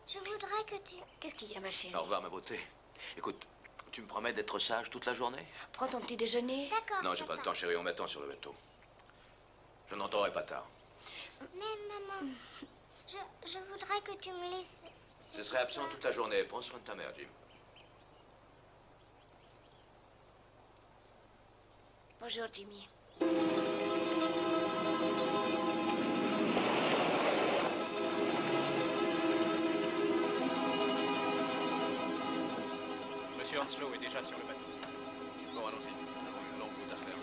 Je voudrais que tu... Qu'est-ce qu'il y a, ma chérie? Au revoir, ma beauté. Écoute, tu me promets d'être sage toute la journée? Prends ton petit déjeuner. D'accord. Non, j'ai pas le temps, chérie. On m'attend sur le bateau. Je n'entendrai pas tard. Mais maman, je voudrais que tu me laisses... Je serai absent toute la journée. Prends soin de ta mère, Jim. Bonjour, Jimmy. Monsieur Hanslow est déjà sur le bateau. Bon, allons-y. Nous avons une longue route à faire.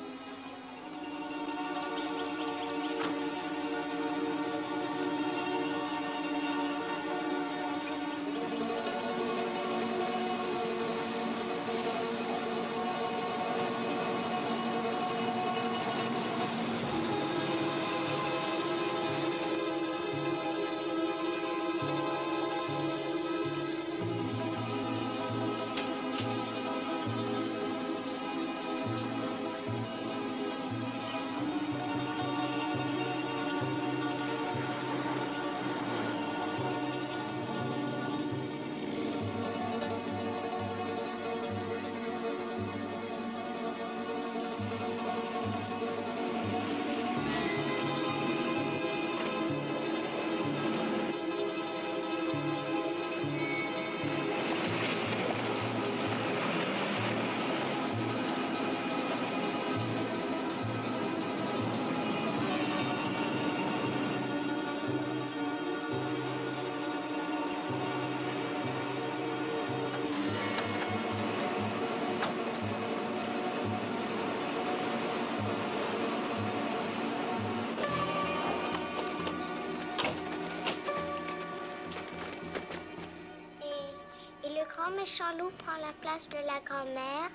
Et le grand méchant loup prend la place de la grand-mère.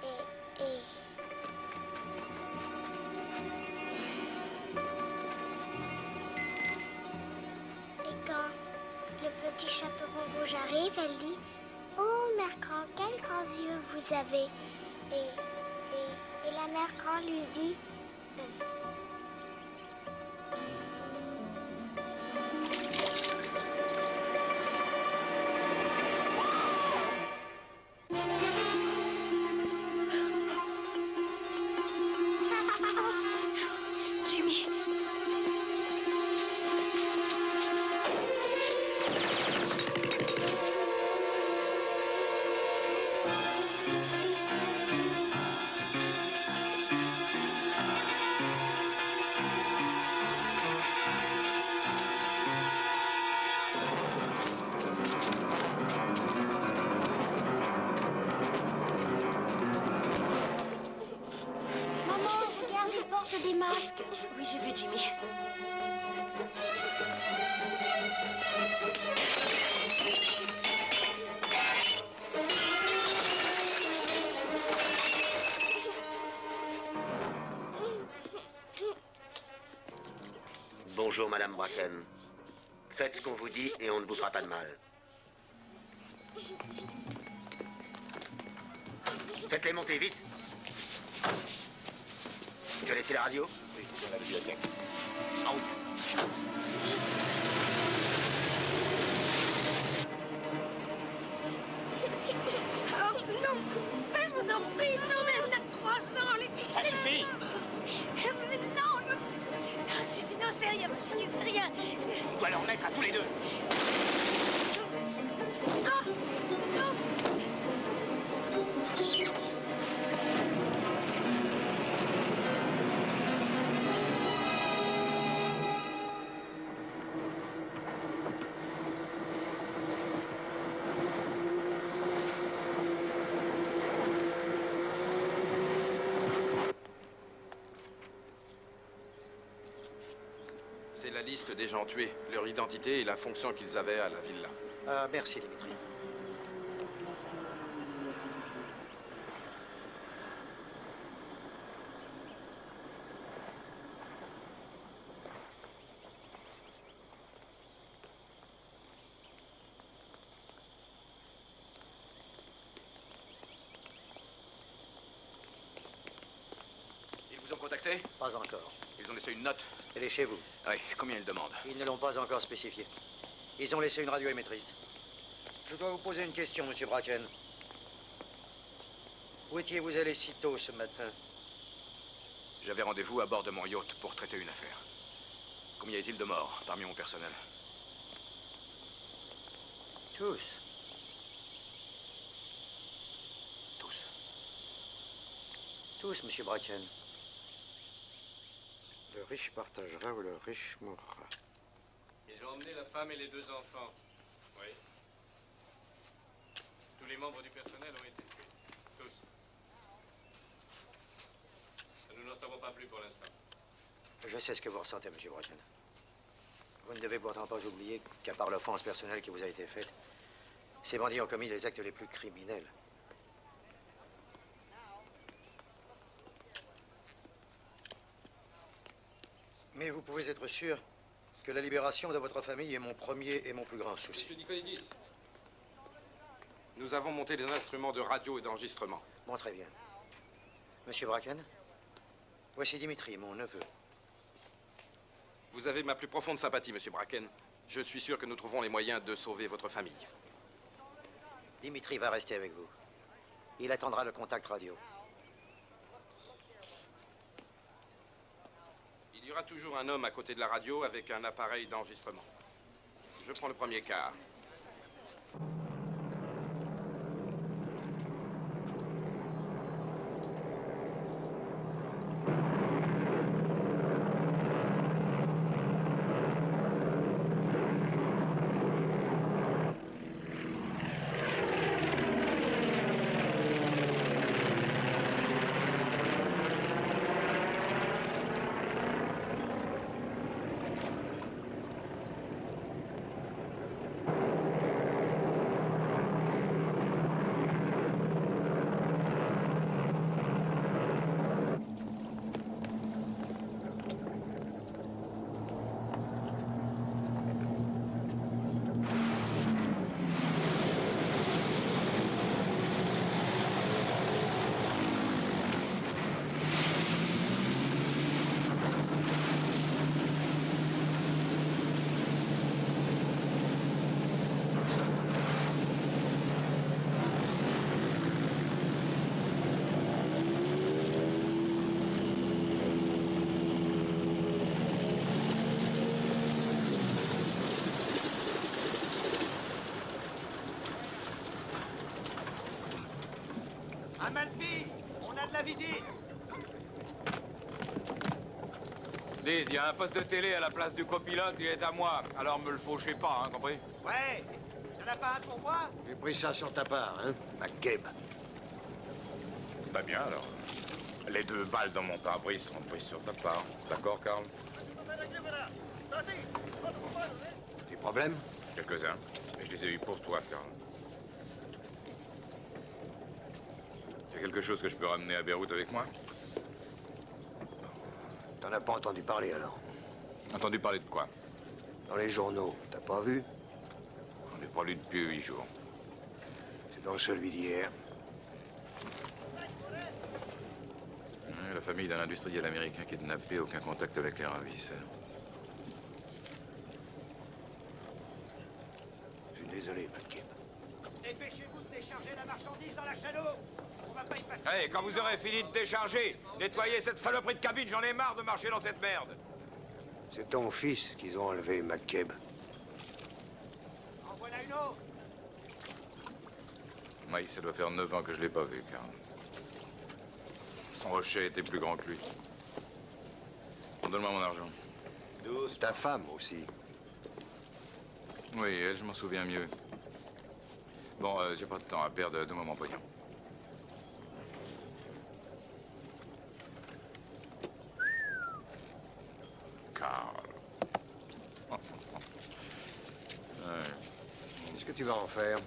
Et... Et quand le petit chaperon rouge arrive, elle dit « Oh, mère grand, quels grands yeux vous avez !» Et la mère grand lui dit Jimmy. Maman, regarde, ils portent des masques. Oui, j'ai vu Jimmy. Bonjour, Madame Bracken. Faites ce qu'on vous dit et on ne vous fera pas de mal. Faites-les monter vite. Tu as laissé la radio? Oui, dans la bibliothèque. En route. Oh non, mais je vous en prie, non, mais elle a 3 ans, laissez... Ça suffit. Mais non, non, non, c'est rien, ma chérie, c'est rien. On doit leur mettre à tous les deux. Oh, non. C'est la liste des gens tués, leur identité et la fonction qu'ils avaient à la villa. Merci, Dimitri. Ils vous ont contacté? Pas encore. Ils ont laissé une note? Elle est chez vous. Oui, combien ils demandent? Ils ne l'ont pas encore spécifié. Ils ont laissé une radio émettrice. Je dois vous poser une question, monsieur Bracken. Où étiez-vous allé si tôt ce matin? J'avais rendez-vous à bord de mon yacht pour traiter une affaire. Combien y a-t-il de morts parmi mon personnel? Tous. Tous. Tous, monsieur Bracken. Le riche partagera ou le riche mourra. Ils ont emmené la femme et les 2 enfants. Oui. Tous les membres du personnel ont été tués. Tous. Nous n'en savons pas plus pour l'instant. Je sais ce que vous ressentez, monsieur Bracken. Vous ne devez pourtant pas oublier qu'à part l'offense personnelle qui vous a été faite, ces bandits ont commis les actes les plus criminels. Mais vous pouvez être sûr que la libération de votre famille est mon premier et mon plus grand souci. Monsieur Nicolidis, nous avons monté des instruments de radio et d'enregistrement. Bon, très bien. Monsieur Bracken, voici Dimitri, mon neveu. Vous avez ma plus profonde sympathie, monsieur Bracken. Je suis sûr que nous trouverons les moyens de sauver votre famille. Dimitri va rester avec vous. Il attendra le contact radio. Il y aura toujours un homme à côté de la radio avec un appareil d'enregistrement. Je prends le premier quart. Amalfi, on a de la visite. Dites, il y a un poste de télé à la place du copilote, il est à moi. Alors me le fauchez pas, hein, compris? Ouais, y'en a pas un pour moi? J'ai pris ça sur ta part, hein, McCabe. Bah bien alors. Les 2 balles dans mon pare-brise sont prises sur ta part. D'accord, Carl? Des problèmes? Quelques-uns. Mais je les ai eus pour toi, Carl. Il y a quelque chose que je peux ramener à Beyrouth avec moi? T'en as pas entendu parler, alors? Entendu parler de quoi? Dans les journaux, t'as pas vu? J'en ai pas lu depuis 8 jours. C'est dans celui d'hier. La famille d'un industriel américain kidnappé, aucun contact avec les ravisseurs. Je suis désolé, McCabe. Dépêchez-vous de décharger la marchandise dans la chalot. On va pas y passer. Hey, quand vous aurez fini de décharger, nettoyez cette saloperie de cabine, j'en ai marre de marcher dans cette merde. C'est ton fils qu'ils ont enlevé, McCabe. En voilà une autre. Oui, ça doit faire 9 ans que je l'ai pas vu, Carl. Son rocher était plus grand que lui. Bon, donne-moi mon argent. 12. Ta femme aussi. Oui, elle, je m'en souviens mieux. Bon, j'ai pas de temps à perdre, donne-moi mon pognon. Carl. Ouais. Qu'est-ce que tu vas en faire?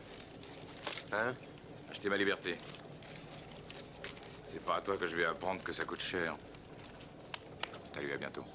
Hein? Acheter ma liberté. C'est pas à toi que je vais apprendre que ça coûte cher. Salut, à bientôt.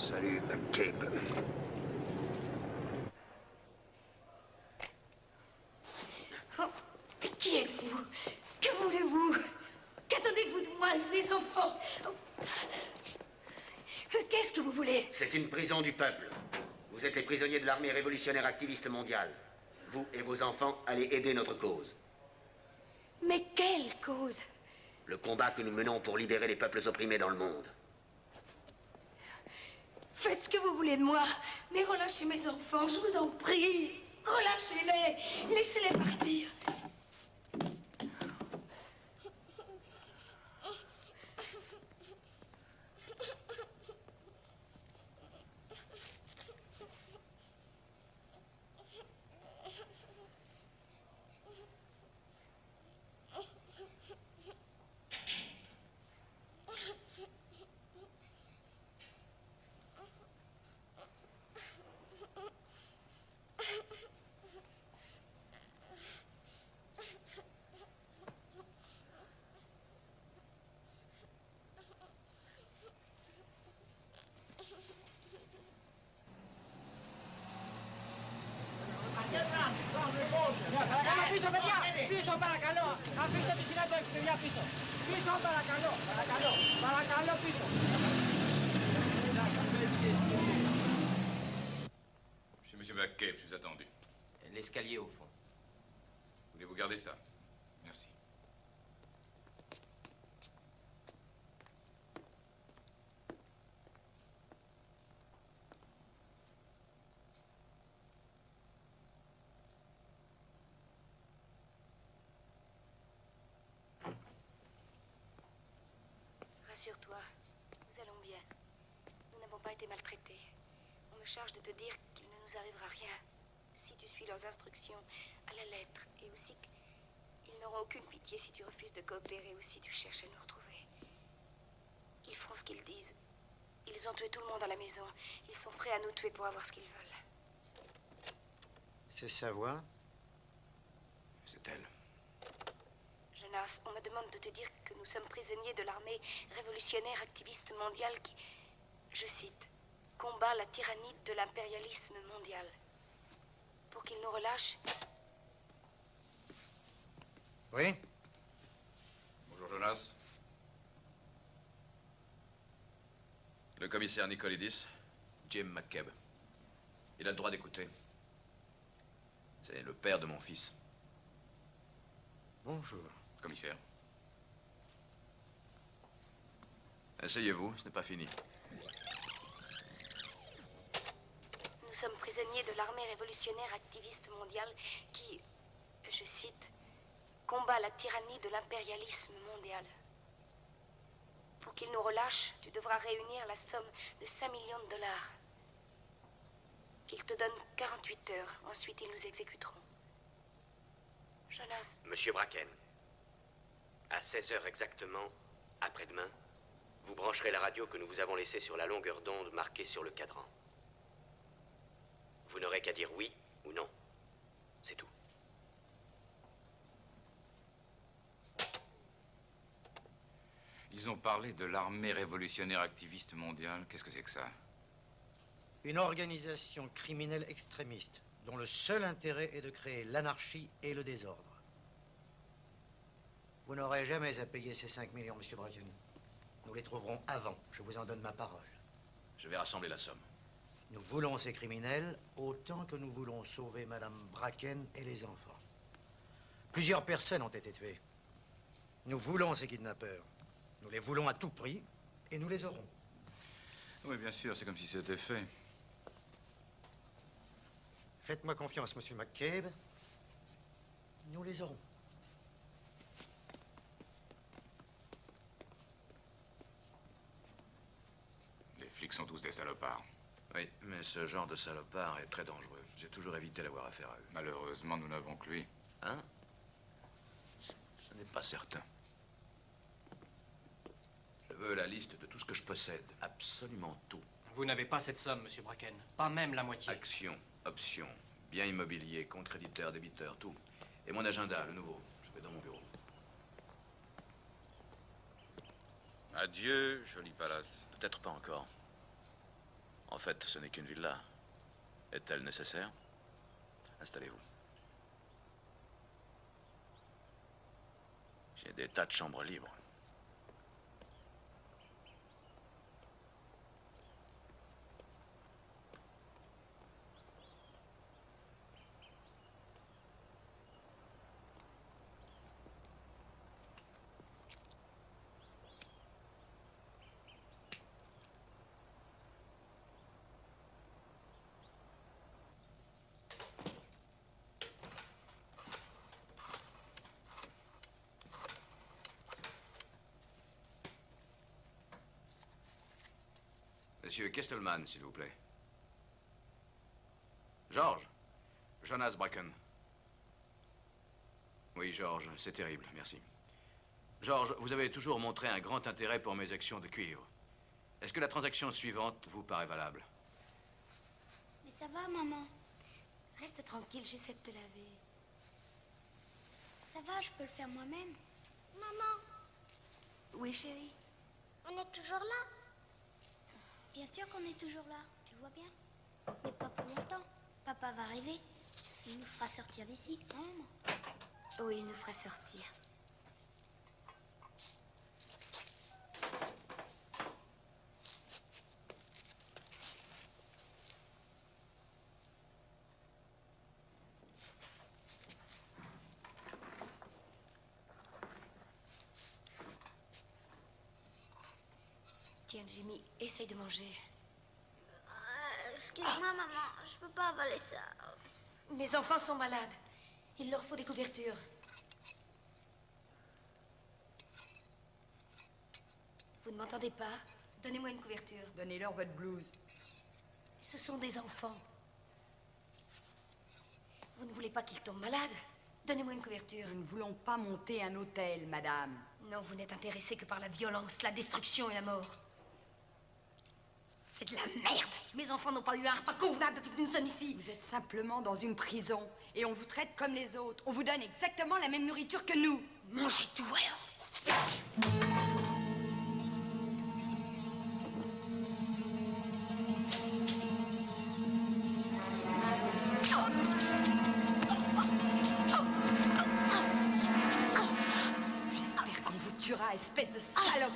Salut, McCabe. Oh, mais qui êtes-vous? Que voulez-vous? Qu'attendez-vous de moi, de mes enfants? Oh. Qu'est-ce que vous voulez? C'est une prison du peuple. Vous êtes les prisonniers de l'armée révolutionnaire activiste mondiale. Vous et vos enfants allez aider notre cause. Mais quelle cause? Le combat que nous menons pour libérer les peuples opprimés dans le monde. Faites ce que vous voulez de moi, mais relâchez mes enfants, je vous en prie. Relâchez-les, laissez-les partir. Monsieur McCabe, je suis attendu. L'escalier au fond. Voulez-vous garder ça? Merci. Rassure-toi, nous allons bien. Nous n'avons pas été maltraités. On me charge de te dire qu'il ne nous arrivera rien si tu suis leurs instructions à la lettre, et aussi qu'ils n'auront aucune pitié si tu refuses de coopérer ou si tu cherches à nous retrouver. Ils feront ce qu'ils disent. Ils ont tué tout le monde à la maison. Ils sont prêts à nous tuer pour avoir ce qu'ils veulent. C'est sa voix? C'est elle. Jonas, on me demande de te dire que nous sommes prisonniers de l'armée révolutionnaire activiste mondiale qui, je cite, combat la tyrannie de l'impérialisme mondial. Pour qu'il nous relâche. Oui? Bonjour, Jonas. Le commissaire Nicolidis. Jim McCabe. Il a le droit d'écouter. C'est le père de mon fils. Bonjour. Commissaire. Asseyez-vous, ce n'est pas fini. Nous sommes prisonniers de l'armée révolutionnaire activiste mondiale qui, je cite, combat la tyrannie de l'impérialisme mondial. Pour qu'il nous relâche, tu devras réunir la somme de 5 millions de dollars. Ils te donnent 48 heures. Ensuite, ils nous exécuteront. Jonas. Monsieur Bracken, à 16 heures exactement, après-demain, vous brancherez la radio que nous vous avons laissée sur la longueur d'onde marquée sur le cadran. Vous n'aurez qu'à dire oui ou non. C'est tout. Ils ont parlé de l'armée révolutionnaire activiste mondiale. Qu'est-ce que c'est que ça? Une organisation criminelle extrémiste dont le seul intérêt est de créer l'anarchie et le désordre. Vous n'aurez jamais à payer ces 5 millions, monsieur Bracken. Nous les trouverons avant, je vous en donne ma parole. Je vais rassembler la somme. Nous voulons ces criminels autant que nous voulons sauver madame Bracken et les enfants. Plusieurs personnes ont été tuées. Nous voulons ces kidnappeurs. Nous les voulons à tout prix et nous les aurons. Oui, bien sûr, c'est comme si c'était fait. Faites-moi confiance, monsieur McCabe. Nous les aurons. Les flics sont tous des salopards. Oui, mais ce genre de salopard est très dangereux. J'ai toujours évité d'avoir affaire à eux. Malheureusement, nous n'avons que lui. Hein? Ce n'est pas certain. Je veux la liste de tout ce que je possède. Absolument tout. Vous n'avez pas cette somme, monsieur Bracken. Pas même la moitié. Actions, options, biens immobiliers, compte créditeurs, débiteurs, tout. Et mon agenda, le nouveau. Je vais dans mon bureau. Adieu, joli palace. Peut-être pas encore. En fait, ce n'est qu'une villa. Est-elle nécessaire? Installez-vous. J'ai des tas de chambres libres. Monsieur Kestelman, s'il vous plaît. George. Jonas Bracken. Oui, George, c'est terrible, merci. George, vous avez toujours montré un grand intérêt pour mes actions de cuivre. Est-ce que la transaction suivante vous paraît valable? Mais ça va, maman. Reste tranquille, j'essaie de te laver. Ça va, je peux le faire moi-même. Maman, Oui, chérie. on est toujours là. Bien sûr qu'on est toujours là, tu le vois bien. Mais pas pour longtemps. Papa va arriver. Il nous fera sortir d'ici, hein, maman? Oui, il nous fera sortir. Tiens, Jimmy, essaye de manger. Excuse-moi, maman, je peux pas avaler ça. Mes enfants sont malades. Il leur faut des couvertures. Vous ne m'entendez pas? Donnez-moi une couverture. Donnez-leur votre blouse. Ce sont des enfants. Vous ne voulez pas qu'ils tombent malades? Donnez-moi une couverture. Nous ne voulons pas monter un hôtel, madame. Non, vous n'êtes intéressé que par la violence, la destruction et la mort. C'est de la merde. Mes enfants n'ont pas eu un repas convenable depuis que nous sommes ici. Vous êtes simplement dans une prison et on vous traite comme les autres. On vous donne exactement la même nourriture que nous. Mangez tout alors. J'espère qu'on vous tuera, espèce de salope.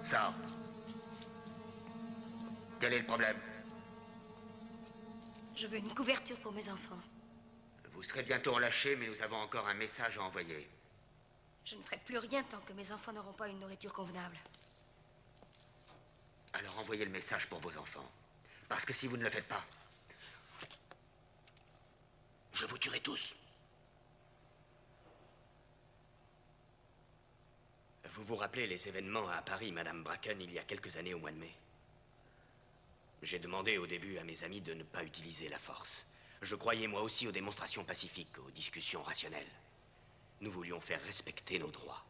Sors. Quel est le problème? Je veux une couverture pour mes enfants. Vous serez bientôt relâché, mais nous avons encore un message à envoyer. Je ne ferai plus rien tant que mes enfants n'auront pas une nourriture convenable. Alors envoyez le message pour vos enfants. Parce que si vous ne le faites pas, je vous tuerai tous. Vous vous rappelez les événements à Paris, Madame Bracken, il y a quelques années au mois de mai? J'ai demandé au début à mes amis de ne pas utiliser la force. Je croyais moi aussi aux démonstrations pacifiques, aux discussions rationnelles. Nous voulions faire respecter nos droits.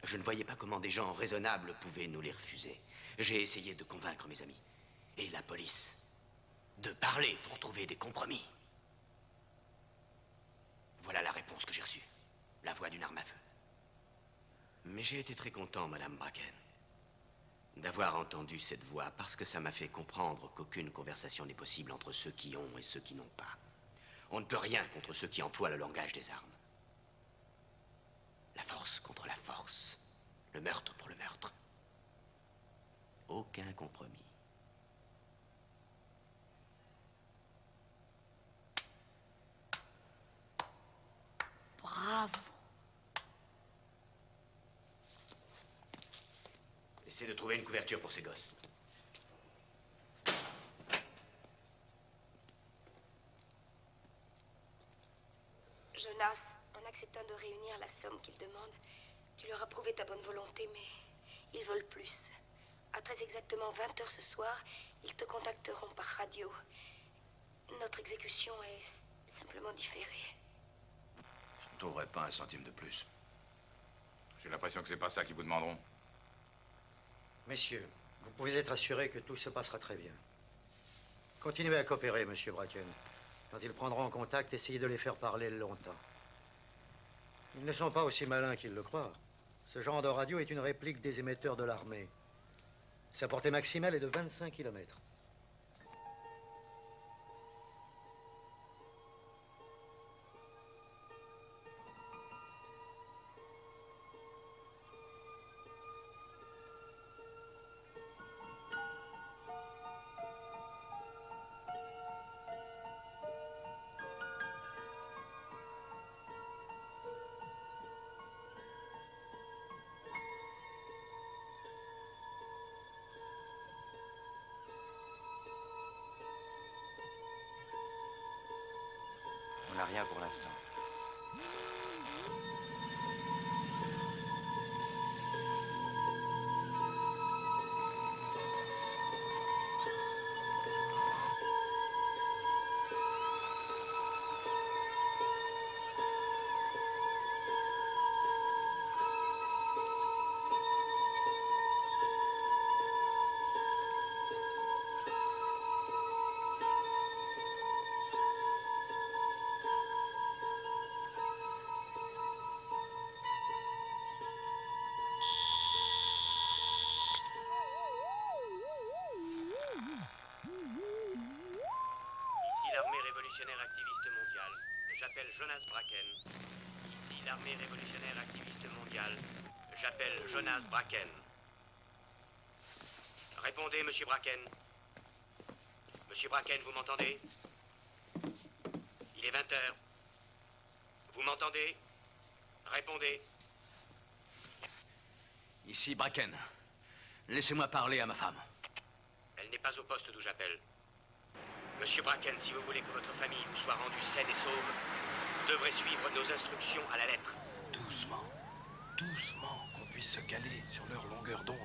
Je ne voyais pas comment des gens raisonnables pouvaient nous les refuser. J'ai essayé de convaincre mes amis. Et la police. De parler pour trouver des compromis. Voilà la réponse que j'ai reçue. La voix d'une arme à feu. Mais j'ai été très content, Madame Bracken, d'avoir entendu cette voix parce que ça m'a fait comprendre qu'aucune conversation n'est possible entre ceux qui ont et ceux qui n'ont pas. On ne peut rien contre ceux qui emploient le langage des armes. La force contre la force. Le meurtre pour le meurtre. Aucun compromis. Bravo. Essayez de trouver une couverture pour ces gosses. Jonas, en acceptant de réunir la somme qu'ils demandent, tu leur as prouvé ta bonne volonté, mais ils veulent plus. À très exactement 20 heures ce soir, ils te contacteront par radio. Notre exécution est simplement différée. Je ne trouverai pas un centime de plus. J'ai l'impression que c'est pas ça qu'ils vous demanderont. Messieurs, vous pouvez être assurés que tout se passera très bien. Continuez à coopérer, monsieur Bracken. Quand ils prendront contact, essayez de les faire parler longtemps. Ils ne sont pas aussi malins qu'ils le croient. Ce genre de radio est une réplique des émetteurs de l'armée. Sa portée maximale est de 25 km. On n'a rien pour l'instant. Activiste mondiale. J'appelle Jonas Bracken. Ici l'armée révolutionnaire activiste mondiale. J'appelle Jonas Bracken. Répondez, monsieur Bracken. Monsieur Bracken, vous m'entendez? Il est 20 heures. Vous m'entendez? Répondez. Ici Bracken. Laissez-moi parler à ma femme. Elle n'est pas au poste d'où j'appelle. Monsieur Bracken, si vous voulez que votre famille vous soit rendue saine et sauve, vous devrez suivre nos instructions à la lettre. Doucement, doucement, qu'on puisse se caler sur leur longueur d'onde.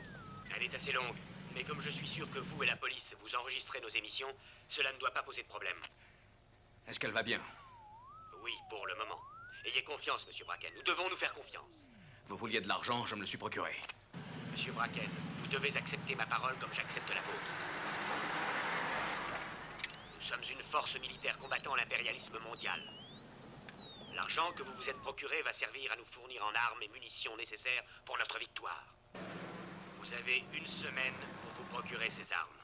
Elle est assez longue, mais comme je suis sûr que vous et la police vous enregistrez nos émissions, cela ne doit pas poser de problème. Est-ce qu'elle va bien? Oui, pour le moment. Ayez confiance, monsieur Bracken. Nous devons nous faire confiance. Vous vouliez de l'argent, je me le suis procuré. Monsieur Bracken, vous devez accepter ma parole comme j'accepte la vôtre. Nous sommes une force militaire combattant l'impérialisme mondial. L'argent que vous vous êtes procuré va servir à nous fournir en armes et munitions nécessaires pour notre victoire. Vous avez une semaine pour vous procurer ces armes.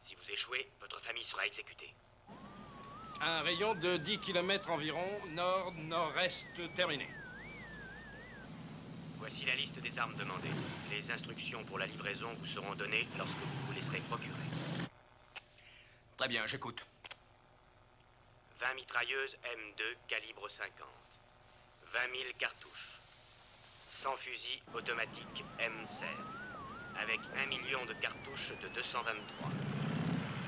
Si vous échouez, votre famille sera exécutée. Un rayon de 10 km environ, nord-nord-est terminé. Voici la liste des armes demandées. Les instructions pour la livraison vous seront données lorsque vous vous laisserez procurer. Très bien, j'écoute. 20 mitrailleuses M2 calibre 50. 20 000 cartouches. 100 fusils automatiques M16. Avec 1 million de cartouches de 223.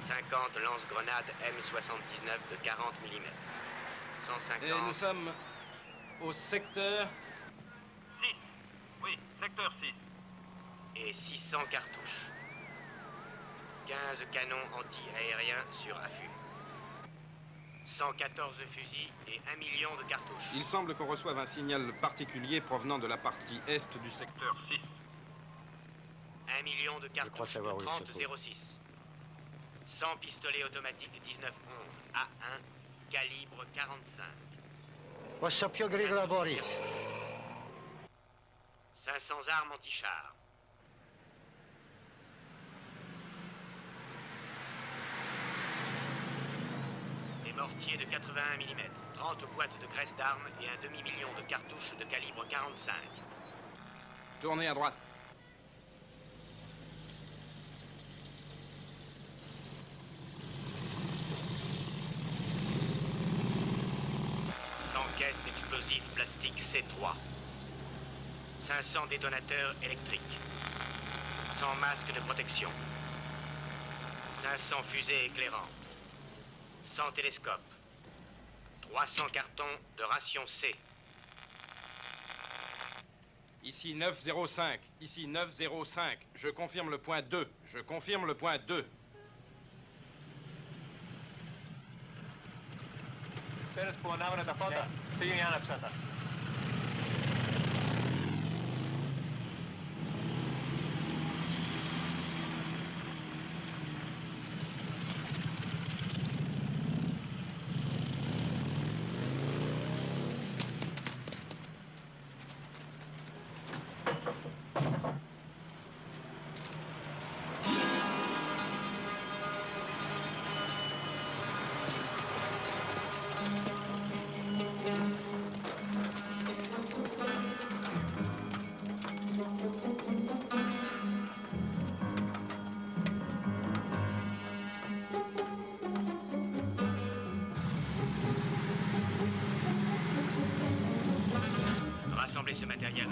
50 lance-grenades M79 de 40 mm. 150... Et nous sommes au secteur... 6. Oui, secteur 6. Et 600 cartouches. 15 canons anti-aériens sur affût. 114 fusils et 1 million de cartouches. Il semble qu'on reçoive un signal particulier provenant de la partie est du secteur 6. 1 million de cartouches de 30-06. 100 pistolets automatiques 19-11 A1, calibre 45. Posso più grigola, Boris. 500 armes anti-chars. Des mortiers de 81 mm, 30 boîtes de graisse d'armes et un demi-million de cartouches de calibre 45. Tournez à droite. Caisse d'explosifs plastiques C3. 500 détonateurs électriques. 100 masques de protection. 500 fusées éclairantes. 100 télescopes. 300 cartons de ration C. Ici 905. Ici 905. Je confirme le point 2. Je confirme le point 2. Seres spłonamy na foto. Ty Jana Psata.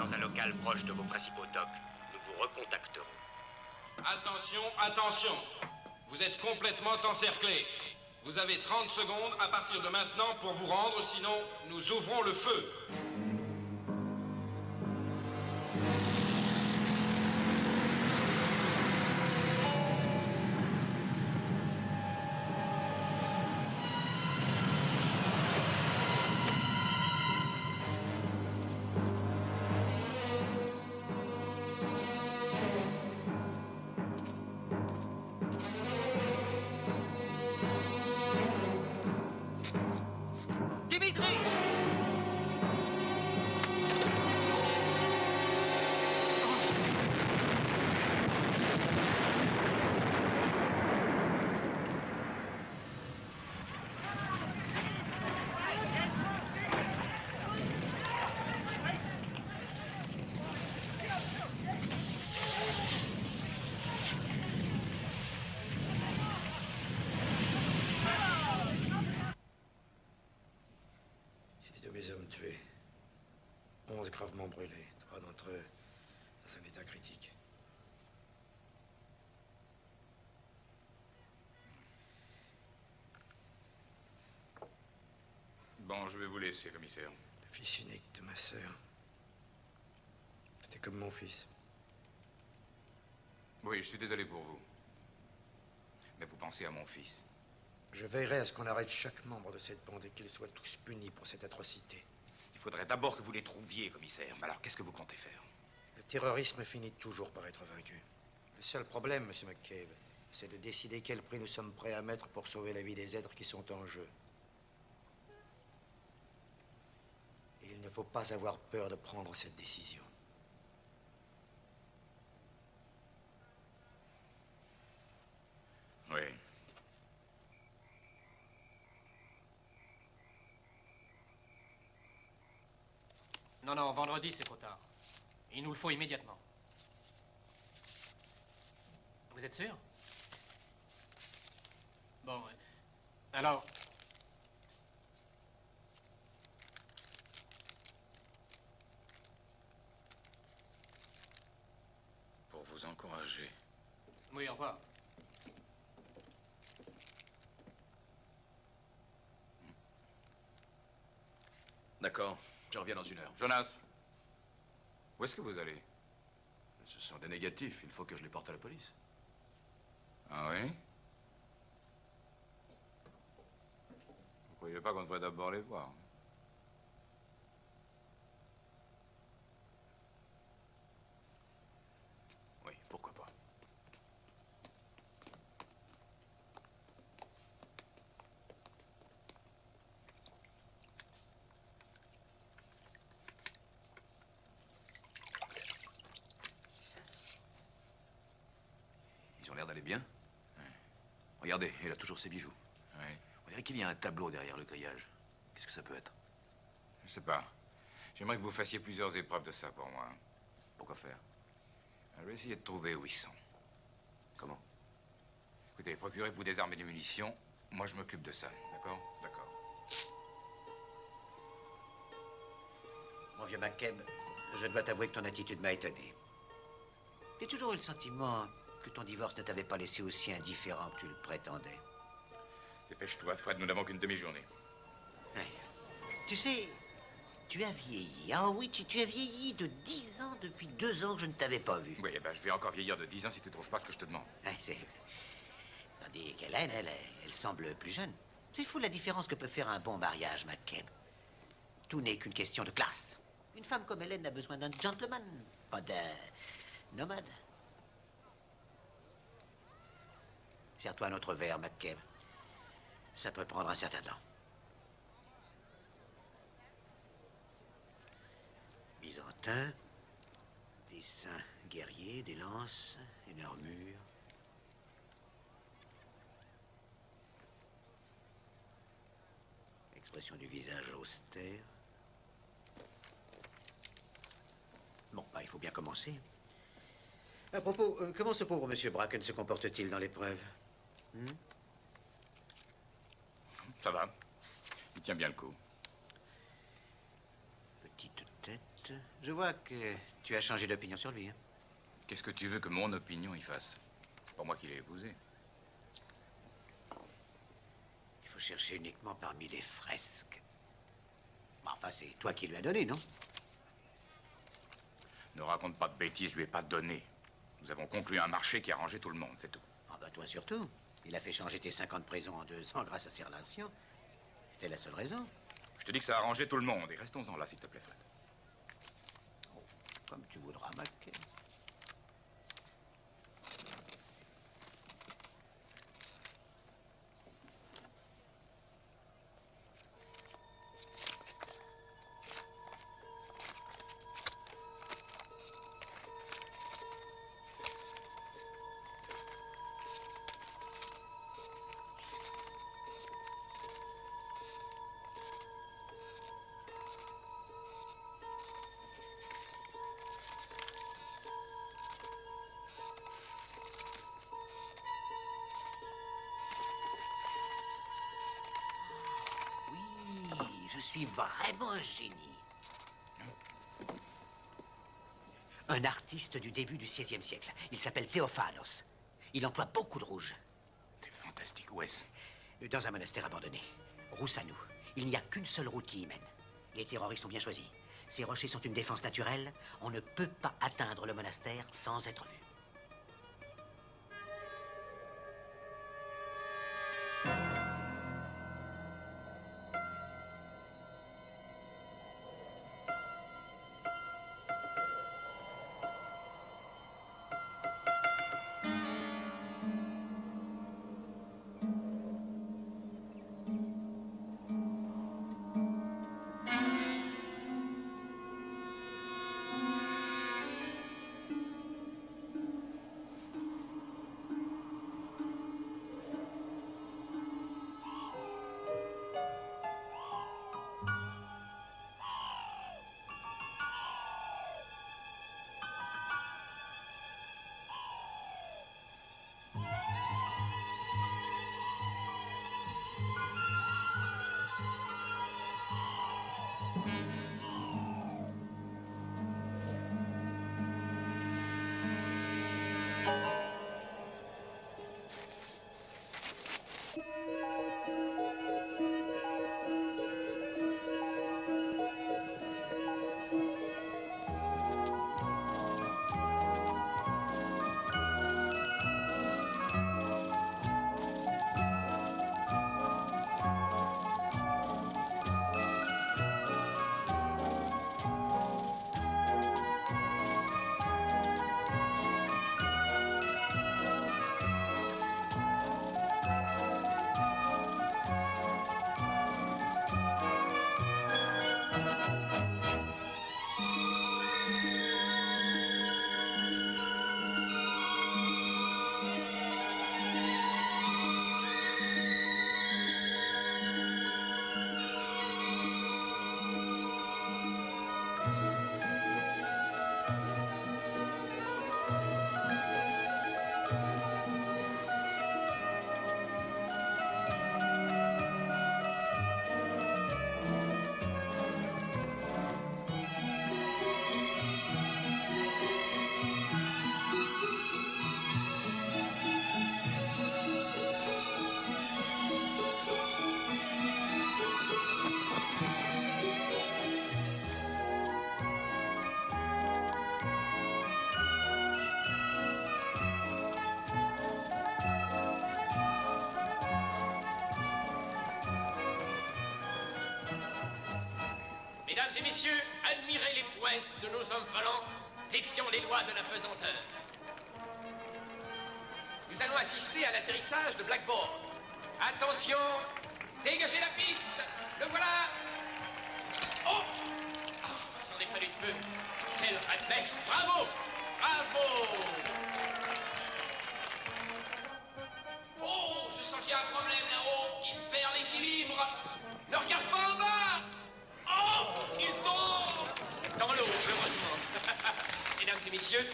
dans un local proche de vos principaux docks. Nous vous recontacterons. Attention, attention. Vous êtes complètement encerclés. Vous avez 30 secondes à partir de maintenant pour vous rendre, sinon nous ouvrons le feu. Tués. 11 gravement brûlés. 3 d'entre eux dans un état critique. Bon, je vais vous laisser, commissaire. Le fils unique de ma sœur. C'était comme mon fils. Oui, je suis désolé pour vous. Mais vous pensez à mon fils. Je veillerai à ce qu'on arrête chaque membre de cette bande et qu'ils soient tous punis pour cette atrocité. Il faudrait d'abord que vous les trouviez, commissaire. Alors, qu'est-ce que vous comptez faire? Le terrorisme finit toujours par être vaincu. Le seul problème, Monsieur McCabe, c'est de décider quel prix nous sommes prêts à mettre pour sauver la vie des êtres qui sont en jeu. Et il ne faut pas avoir peur de prendre cette décision. Oui. Non, non, vendredi, c'est trop tard. Il nous le faut immédiatement. Vous êtes sûr? Bon, alors... Pour vous encourager. Oui, au revoir. D'accord, je reviens dans 1 heure. Jonas, où est-ce que vous allez? Ce sont des négatifs, il faut que je les porte à la police. Ah oui? Vous croyez pas qu'on devrait d'abord les voir? Oui, pourquoi pas. Ils ont l'air d'aller bien. Ouais. Regardez, il a toujours ses bijoux. Oui. On dirait qu'il y a un tableau derrière le grillage. Qu'est-ce que ça peut être? Je sais pas. J'aimerais que vous fassiez plusieurs épreuves de ça pour moi. Pourquoi faire? Je vais essayer de trouver où ils sont. Comment? Écoutez, procurez-vous des armes et des munitions. Moi, je m'occupe de ça. D'accord? D'accord. Mon vieux McCabe, je dois t'avouer que ton attitude m'a étonné. J'ai toujours eu le sentiment que ton divorce ne t'avait pas laissé aussi indifférent que tu le prétendais. Dépêche-toi, Fred, nous n'avons qu'une demi-journée. Ouais. Tu sais, tu as vieilli. Ah oui, tu as vieilli de 10 ans depuis 2 ans que je ne t'avais pas vu. Oui, eh ben, je vais encore vieillir de 10 ans si tu ne trouves pas ce que je te demande. Ouais, tandis qu'Hélène, elle semble plus jeune. C'est fou la différence que peut faire un bon mariage, McCabe. Tout n'est qu'une question de classe. Une femme comme Hélène a besoin d'un gentleman, pas d'un nomade. Sers-toi un autre verre, McCabe. Ça peut prendre un certain temps. Byzantin, des saints guerriers, des lances, une armure. Expression du visage austère. Bon, bah, il faut bien commencer. À propos, comment ce pauvre monsieur Bracken se comporte-t-il dans l'épreuve? Ça va. Il tient bien le coup. Petite tête, Écoute, je vois que tu as changé d'opinion sur lui. Hein. Qu'est-ce que tu veux que mon opinion y fasse? C'est pas moi qui l'ai épousé. Il faut chercher uniquement parmi les fresques. Bon, enfin, c'est toi qui lui as donné, non? Ne raconte pas de bêtises, je lui ai pas donné. Nous avons conclu un marché qui a arrangé tout le monde, c'est tout. Ah bah toi surtout. Il a fait changer tes 50 prisons en 2 ans grâce à ses relations. C'était la seule raison. Je te dis que ça a arrangé tout le monde, et restons-en là, s'il te plaît, Fred. Oh, comme tu voudras, Mac. Je suis vraiment un génie. Un artiste du début du XVIe siècle. Il s'appelle Théophanos. Il emploie beaucoup de rouge. C'est fantastique, où est-ce? Dans un monastère abandonné. Roussanou. Il n'y a qu'une seule route qui y mène. Les terroristes ont bien choisi. Ces rochers sont une défense naturelle. On ne peut pas atteindre le monastère sans être vu. Mesdames et messieurs, admirez les prouesses de nos hommes volants, défiant les lois de la pesanteur. Nous allons assister à l'atterrissage de Blackboard. Attention, dégagez la piste, le voilà. Oh, il s'en est fallu de peu. Quel réflexe, bravo, bravo. Oh, je sens qu'il y a un problème là-haut, il perd l'équilibre. Ne regarde pas en bas. Oh, il tombe dans l'eau, heureusement. Mesdames et messieurs,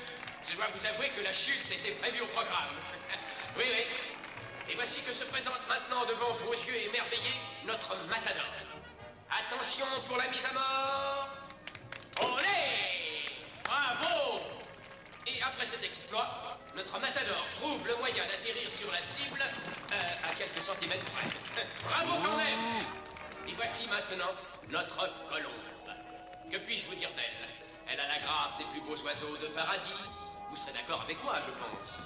je dois vous avouer que la chute était prévue au programme. Oui, oui. Et voici que se présente maintenant devant vos yeux émerveillés notre matador. Attention pour la mise à mort. Olé! Bravo! Et après cet exploit, notre matador trouve le moyen d'atterrir sur la cible à quelques centimètres près. Bravo quand même! Et voici maintenant notre colombe. Que puis-je vous dire d'elle? Elle a la grâce des plus beaux oiseaux de paradis. Vous serez d'accord avec moi, je pense.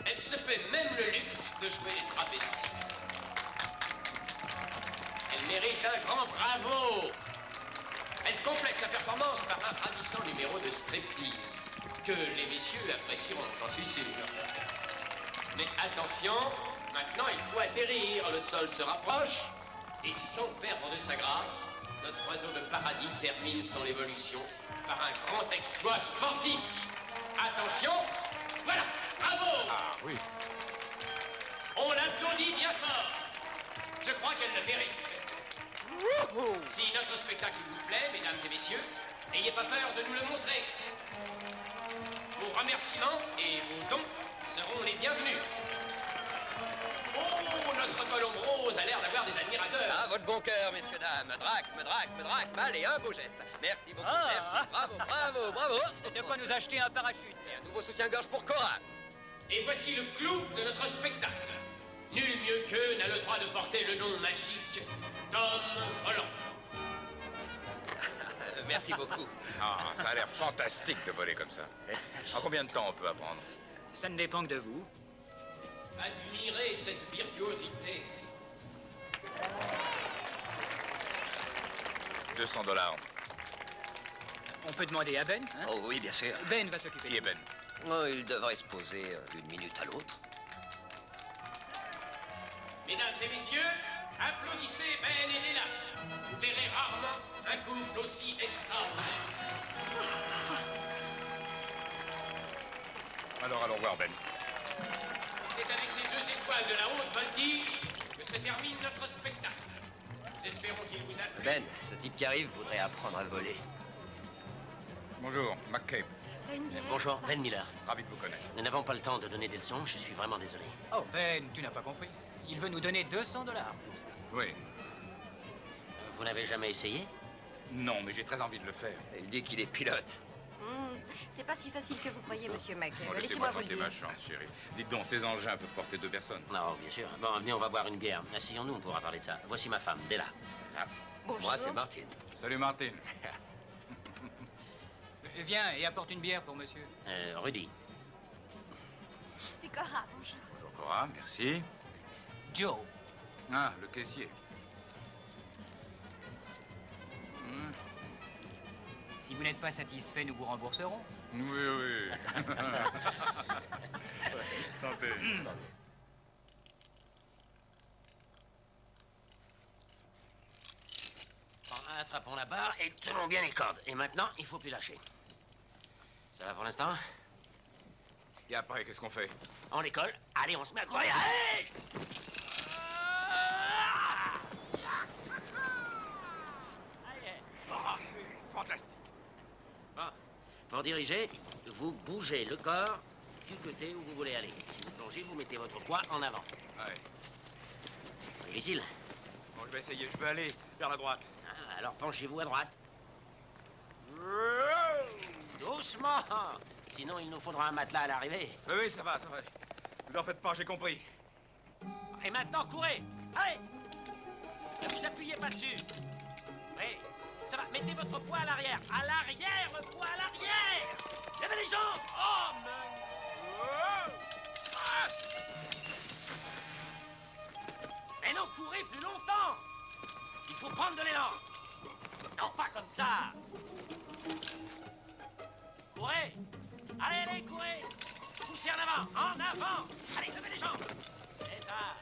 Elle se fait même le luxe de jouer les trapézistes. Elle mérite un grand bravo. Elle complète sa performance par un ravissant numéro de striptease que les messieurs apprécieront, j'en suis sûr. Mais attention, maintenant il faut atterrir. Le sol se rapproche et sans perdre de sa grâce, notre oiseau de paradis termine son évolution par un grand exploit sportif. Attention, voilà, bravo! Ah oui. On l'applaudit bien fort. Je crois qu'elle le mérite. Si notre spectacle vous plaît, mesdames et messieurs, n'ayez pas peur de nous le montrer. Vos remerciements et vos dons seront les bienvenus. Oh, notre colombe rose a l'air d'avoir des admirateurs. Ah, votre bon cœur, messieurs, dames. Me drague, mal et un beau geste. Merci beaucoup, merci. Bravo. De quoi nous acheter un parachute. Et un nouveau soutien-gorge pour Cora. Et voici le clou de notre spectacle. Nul mieux qu'eux n'a le droit de porter le nom magique Tom Holland. Merci beaucoup. Ah, ça a l'air fantastique de voler comme ça. En combien de temps on peut apprendre? Ça ne dépend que de vous. Admirez cette virtuosité. $200. On peut demander à Ben, hein? Oh oui, bien sûr. Ben va s'occuper. Qui est Ben? Oh, il devrait se poser d'une minute à l'autre. Mesdames et messieurs, applaudissez Ben et Léla. Vous verrez rarement un couple aussi extraordinaire. Alors allons voir Ben. C'est avec ces 2 étoiles de la haute voltige que se termine notre spectacle. Nous espérons qu'il vous a plu. Ben, ce type qui arrive voudrait apprendre à voler. Bonjour, McCabe. Bonjour, Ben Miller. Ravi de vous connaître. Nous n'avons pas le temps de donner des leçons, je suis vraiment désolé. Oh, Ben, tu n'as pas compris. Il veut nous donner $200. Oui. Vous n'avez jamais essayé? Non, mais j'ai très envie de le faire. Il dit qu'il est pilote. C'est pas si facile que vous croyez, monsieur McCabe. Bon, Laissez-moi laissez-moi vous le tenter dire. ma chance, chérie. Dites donc, ces engins peuvent porter 2 personnes. Non, bien sûr. Bon, venez, on va boire une bière. Asseyons-nous, on pourra parler de ça. Voici ma femme, Della. Bonjour. Moi, c'est Martine. Salut, Martine. Viens et apporte une bière pour monsieur. Rudy. C'est Cora, bonjour. Bonjour, Cora, merci. Joe. Ah, le caissier. Si vous n'êtes pas satisfait, nous vous rembourserons. Oui. Santé. Bon, attrapons la barre et tenons bien les cordes. Et maintenant, il faut plus lâcher. Ça va pour l'instant? Et après, qu'est-ce qu'on fait? On les colle. Allez, on se met à courir. Allez! Oh, c'est fantastique. Bon, pour diriger, vous bougez le corps du côté où vous voulez aller. Si vous plongez, vous mettez votre poids en avant. Ouais. Difficile. Bon, je vais essayer. Je veux aller vers la droite. Ah, alors penchez-vous à droite. Doucement. Sinon, il nous faudra un matelas à l'arrivée. Oui, ça va. Vous en faites pas, j'ai compris. Et maintenant, courez. Allez. Ne vous appuyez pas dessus. Oui, ça va. Mettez votre poids à l'arrière. À l'arrière, le poids à l'arrière. Levez les jambes. Oh, mais non, courez plus longtemps. Il faut prendre de l'élan. Non, pas comme ça. Courez. Allez, courez. Poussez en avant. Allez, levez les jambes. C'est ça.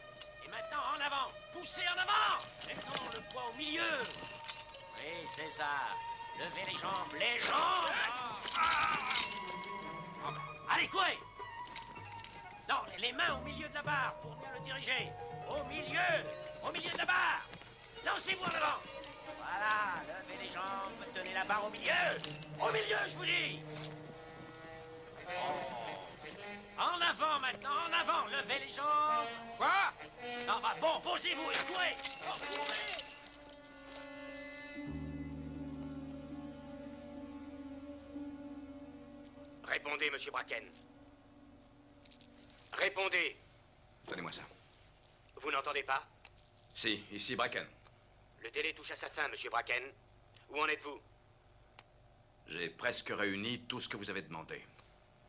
Et maintenant, en avant. Poussez en avant. Maintenant, le poids au milieu. Oui, c'est ça. Levez les jambes. Allez, courez. Non, les mains au milieu de la barre pour bien le diriger. Au milieu de la barre. Lancez-vous en avant. Voilà, levez les jambes, tenez la barre au milieu, je vous dis. Oh. En avant maintenant, en avant, levez les jambes. Quoi? Non, bah, bon, posez-vous et courez. Oh, courez. Répondez, monsieur Bracken. Répondez. Donnez-moi ça. Vous n'entendez pas? Si, ici Bracken. Le délai touche à sa fin, monsieur Bracken. Où en êtes-vous? J'ai presque réuni tout ce que vous avez demandé.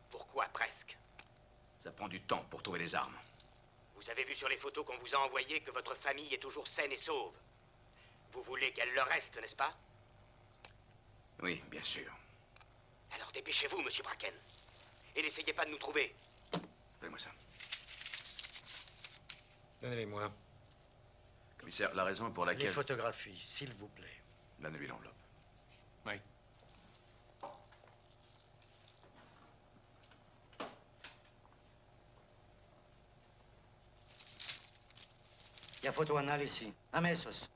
Pourquoi presque? Ça prend du temps pour trouver les armes. Vous avez vu sur les photos qu'on vous a envoyées que votre famille est toujours saine et sauve. Vous voulez qu'elle le reste, n'est-ce pas? Oui, bien sûr. Alors dépêchez-vous, monsieur Bracken. Et n'essayez pas de nous trouver. Donnez-moi ça. Donnez-les-moi. Commissaire, la raison pour laquelle... Les photographies, s'il vous plaît. Donnez-lui l'enveloppe. Oui. Il y a photo anale ici. À Messos.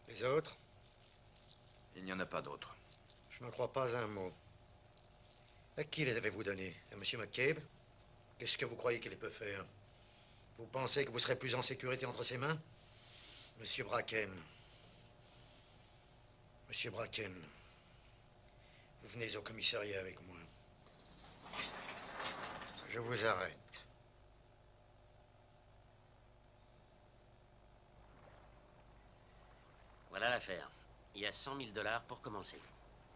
Les autres? Il n'y en a pas d'autres. Je n'en crois pas un mot. À qui les avez-vous donnés? À Monsieur McCabe? Qu'est-ce que vous croyez qu'il peut faire? Vous pensez que vous serez plus en sécurité entre ses mains? Monsieur Bracken. Monsieur Bracken. Vous venez au commissariat avec moi. Je vous arrête. Voilà l'affaire. Il y a 100 000 $ pour commencer.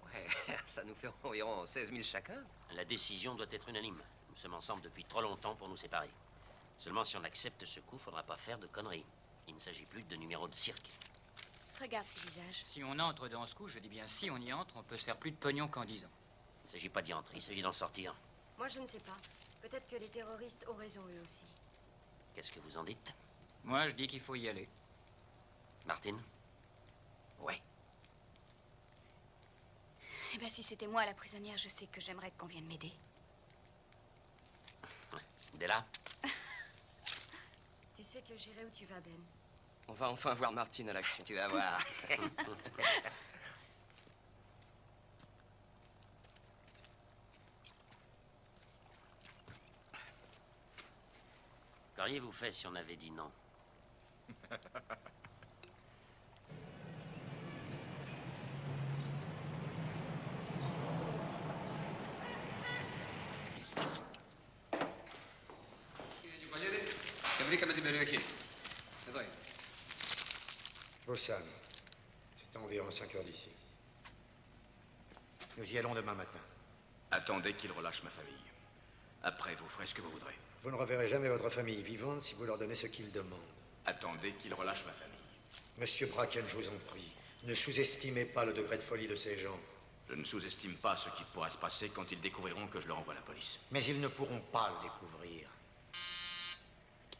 Ouais, ça nous fait environ 16 000 chacun. La décision doit être unanime. Nous sommes ensemble depuis trop longtemps pour nous séparer. Seulement, si on accepte ce coup, faudra pas faire de conneries. Il ne s'agit plus de numéros de cirque. Regarde ces visages. Si on entre dans ce coup, je dis bien si on y entre, on peut se faire plus de pognon qu'en 10 ans. Il ne s'agit pas d'y entrer, il s'agit d'en sortir. Moi, je ne sais pas. Peut-être que les terroristes ont raison eux aussi. Qu'est-ce que vous en dites? Moi, je dis qu'il faut y aller. Martine? Ouais. Eh bien, si c'était moi la prisonnière, je sais que j'aimerais qu'on vienne m'aider. Della? Tu sais que j'irai où tu vas, Ben. On va enfin voir Martine à l'action, tu vas voir. Qu'auriez-vous fait si on avait dit non? Bosan, c'est à environ 5 heures d'ici. Nous y allons demain matin. Attendez qu'il relâche ma famille. Après, vous ferez ce que vous voudrez. Vous ne reverrez jamais votre famille vivante si vous leur donnez ce qu'ils demandent. Attendez qu'il relâche ma famille. Monsieur Bracken, je vous en prie, ne sous-estimez pas le degré de folie de ces gens. Je ne sous-estime pas ce qui pourra se passer quand ils découvriront que je leur envoie la police. Mais ils ne pourront pas le découvrir.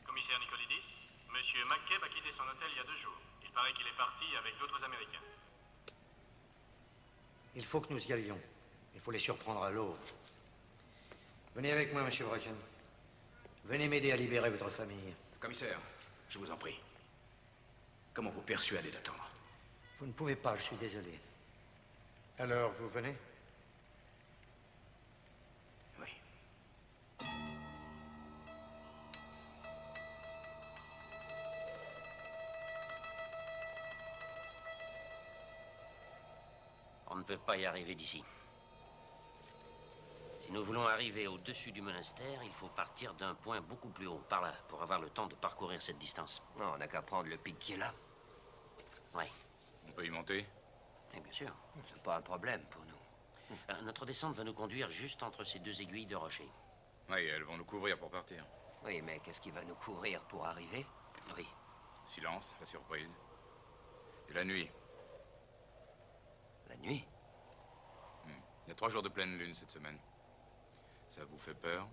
Commissaire Nicolidis, Monsieur McCabe a quitté son hôtel il y a 2 jours. Il paraît qu'il est parti avec d'autres Américains. Il faut que nous y allions. Il faut les surprendre à l'aube. Venez avec moi, Monsieur Bracken. Venez m'aider à libérer votre famille. Commissaire, je vous en prie. Comment vous persuadez d'attendre? Vous ne pouvez pas, je suis désolé. Alors, vous venez? Oui. On ne peut pas y arriver d'ici. Si nous voulons arriver au-dessus du monastère, il faut partir d'un point beaucoup plus haut, par là, pour avoir le temps de parcourir cette distance. Non, on n'a qu'à prendre le pic qui est là. Oui. On peut y monter? Oui, bien sûr. C'est pas un problème pour nous. Notre descente va nous conduire juste entre ces 2 aiguilles de rocher. Oui, elles vont nous couvrir pour partir. Oui, mais qu'est-ce qui va nous couvrir pour arriver? Oui. Silence, la surprise. Et la nuit. La nuit? Il y a 3 jours de pleine lune cette semaine. Ça vous fait peur?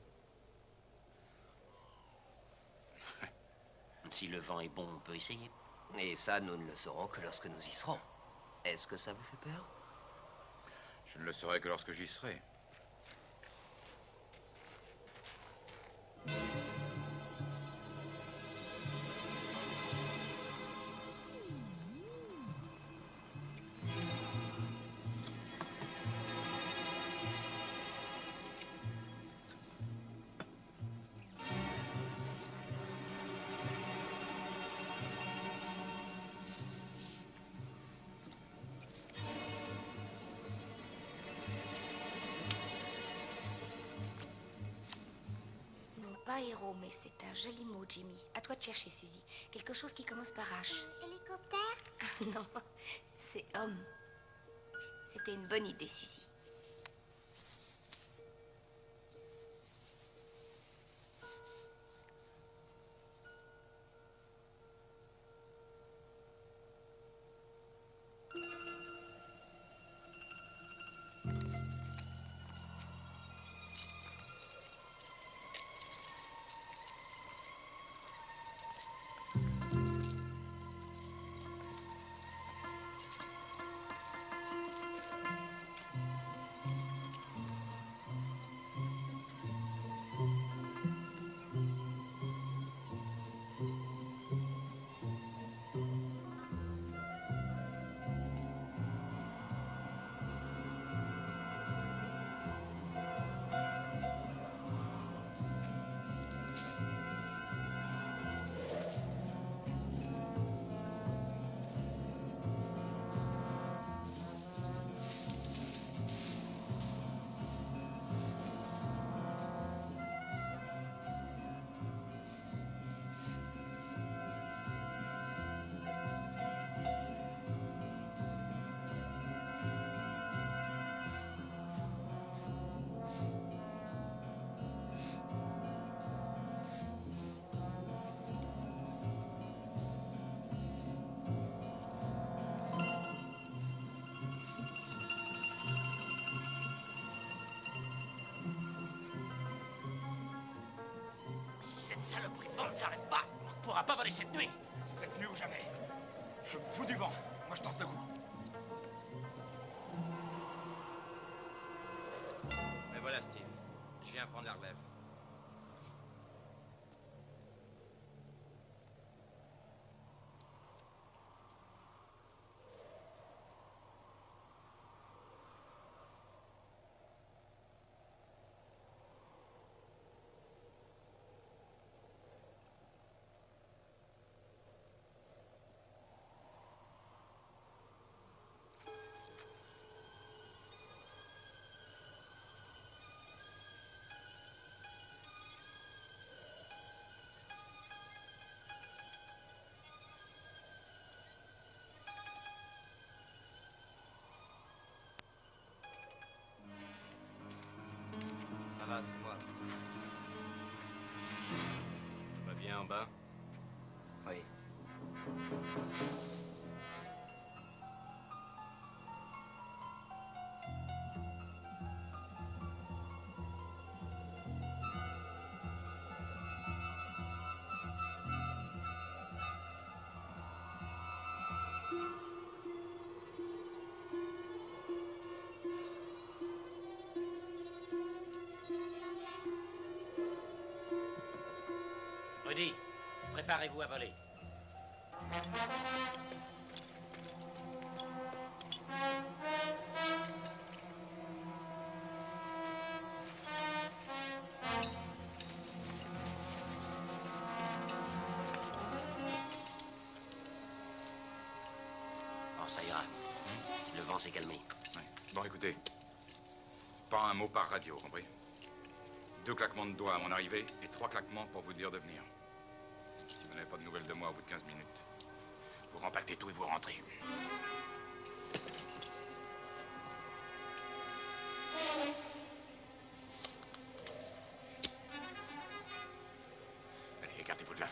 Si le vent est bon, on peut essayer. Et ça, nous ne le saurons que lorsque nous y serons. Est-ce que ça vous fait peur? Je ne le saurai que lorsque j'y serai. pas héros, mais c'est un joli mot, Jimmy. À toi de chercher, Suzy. Quelque chose qui commence par H. Hélicoptère? Non, c'est homme. C'était une bonne idée, Suzy. Cette saloperie de vent ne s'arrête pas. On ne pourra pas voler cette nuit. C'est cette nuit ou jamais. Je me fous du vent. Moi, je tente le coup. Mais voilà, Steve. Je viens prendre la relève. Ça va, c'est moi. Tout va bien en bas? Oui. Rudy, préparez-vous à voler. Bon, ça ira. Le vent s'est calmé. Ouais. Bon, écoutez. Pas un mot par radio, compris? 2 claquements de doigts à mon arrivée et 3 claquements pour vous dire de venir. Si vous n'avez pas de nouvelles de moi au bout de 15 minutes, vous rempactez tout et vous rentrez. Allez, écartez-vous de là.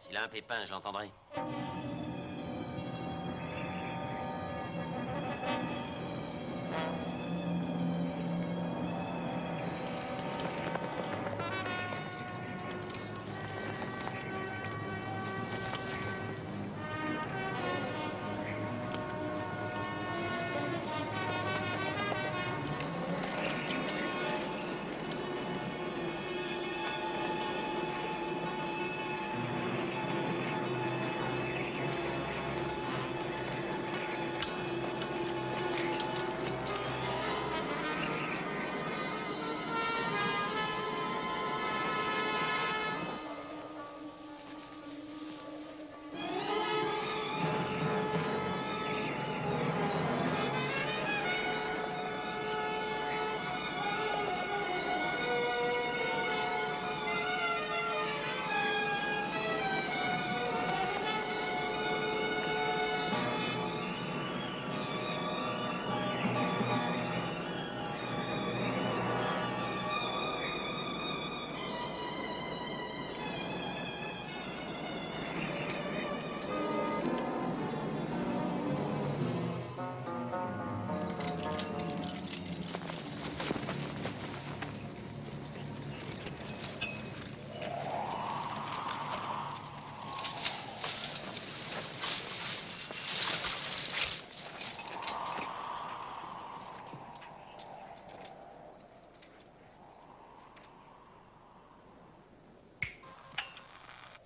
S'il a un pépin, je l'entendrai.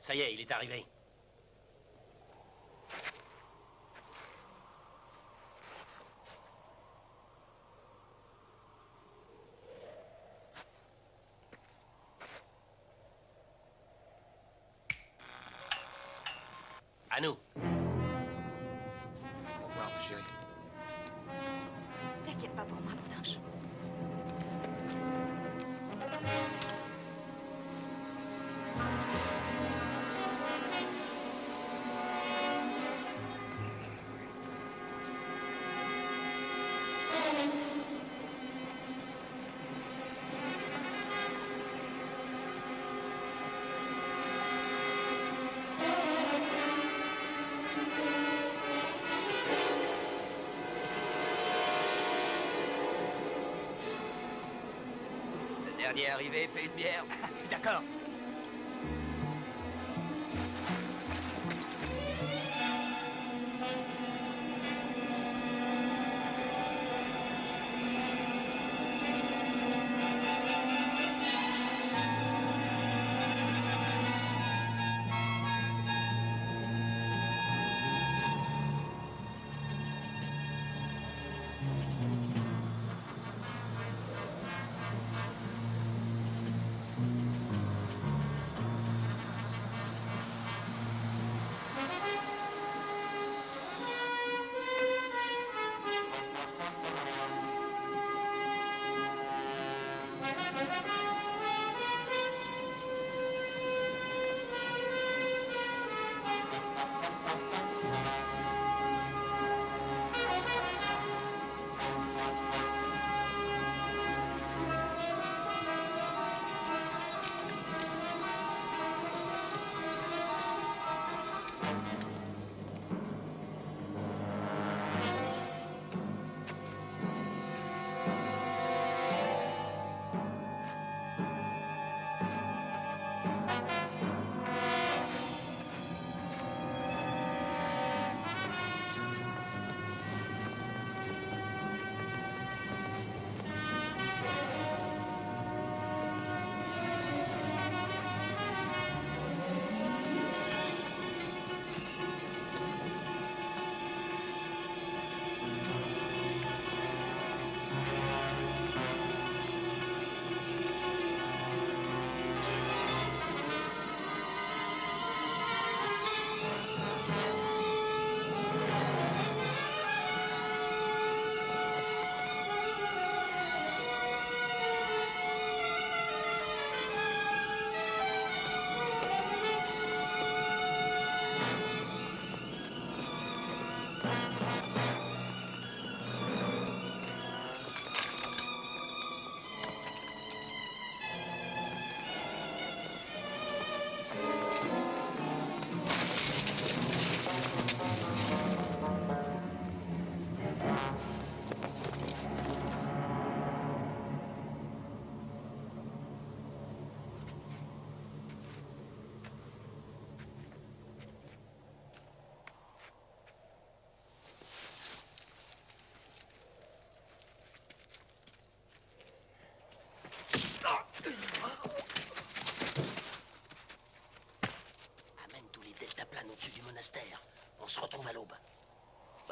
Ça y est, il est arrivé. À nous. Au revoir, monsieur. T'inquiète pas pour moi, mon ange. Le dernier arrivé fait une bière. D'accord.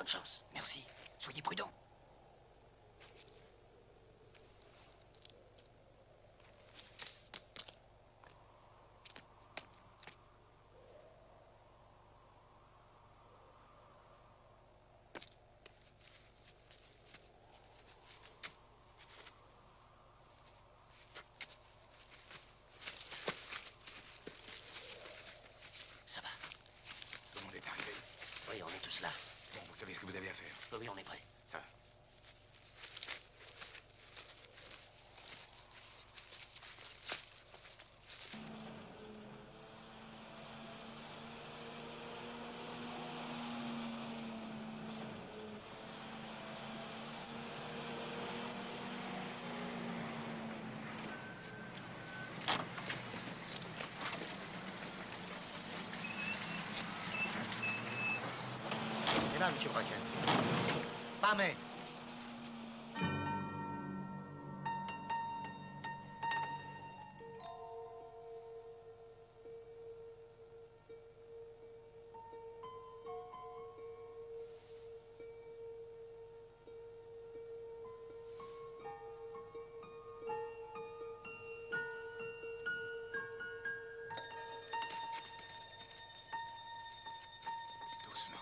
Bonne chance. Merci. Soyez prudents. Ça va. Tout le monde est arrivé. Oui, on est tous là. Bon, vous savez ce que vous avez à faire. Oui, on est prêts. Ça. C'est là, monsieur Bracken. Pas mais. Doucement.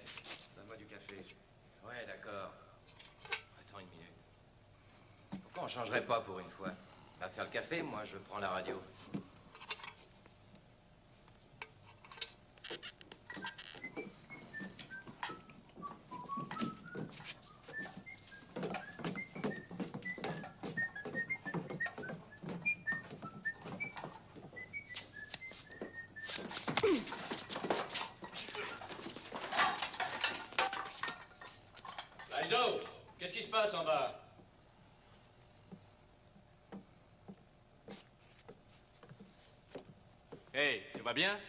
Inès, donne-moi du café. Ouais, d'accord. Attends une minute. Pourquoi on changerait pas pour une fois? Va faire le café, moi je prends la radio. Joe, qu'est-ce qui se passe en bas? Hey, tout va bien?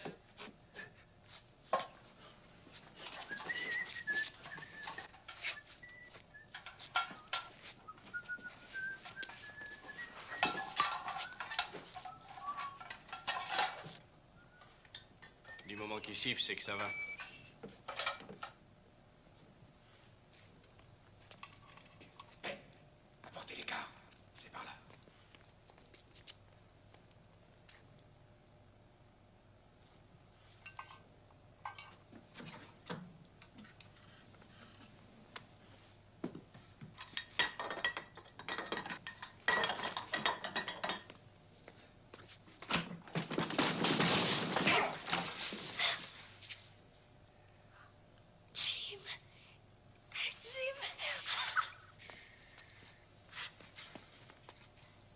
Du moment qu'il siffle, c'est que ça va. Apportez les cartes. C'est par là.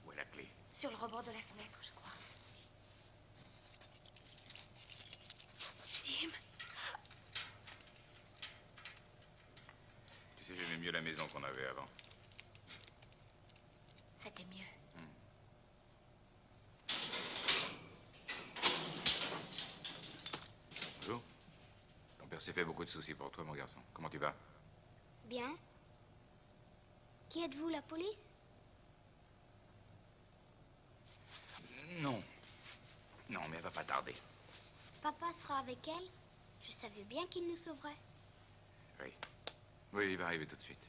Où est la clé? Sur le rebord de la fenêtre, je crois. Jim. Tu sais, j'aimais mieux la maison qu'on avait avant. C'était mieux. Bonjour. Ton père s'est fait beaucoup de soucis pour toi, mon garçon. Comment tu vas? Bien. Qui êtes-vous, la police? Non. Non, mais elle va pas tarder. Papa sera avec elle. Je savais bien qu'il nous sauverait. Oui. Oui, il va arriver tout de suite.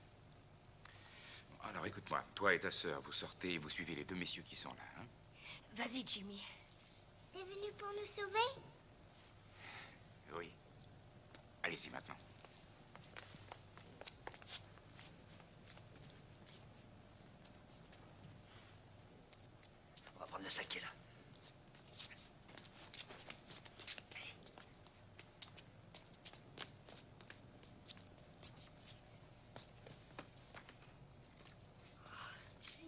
Bon, alors, écoute-moi. Toi et ta sœur, vous sortez et vous suivez les deux messieurs qui sont là, hein? Vas-y, Jimmy. T'es venu pour nous sauver? Oui. Allez-y maintenant. On va prendre le sac qui est là. Jim.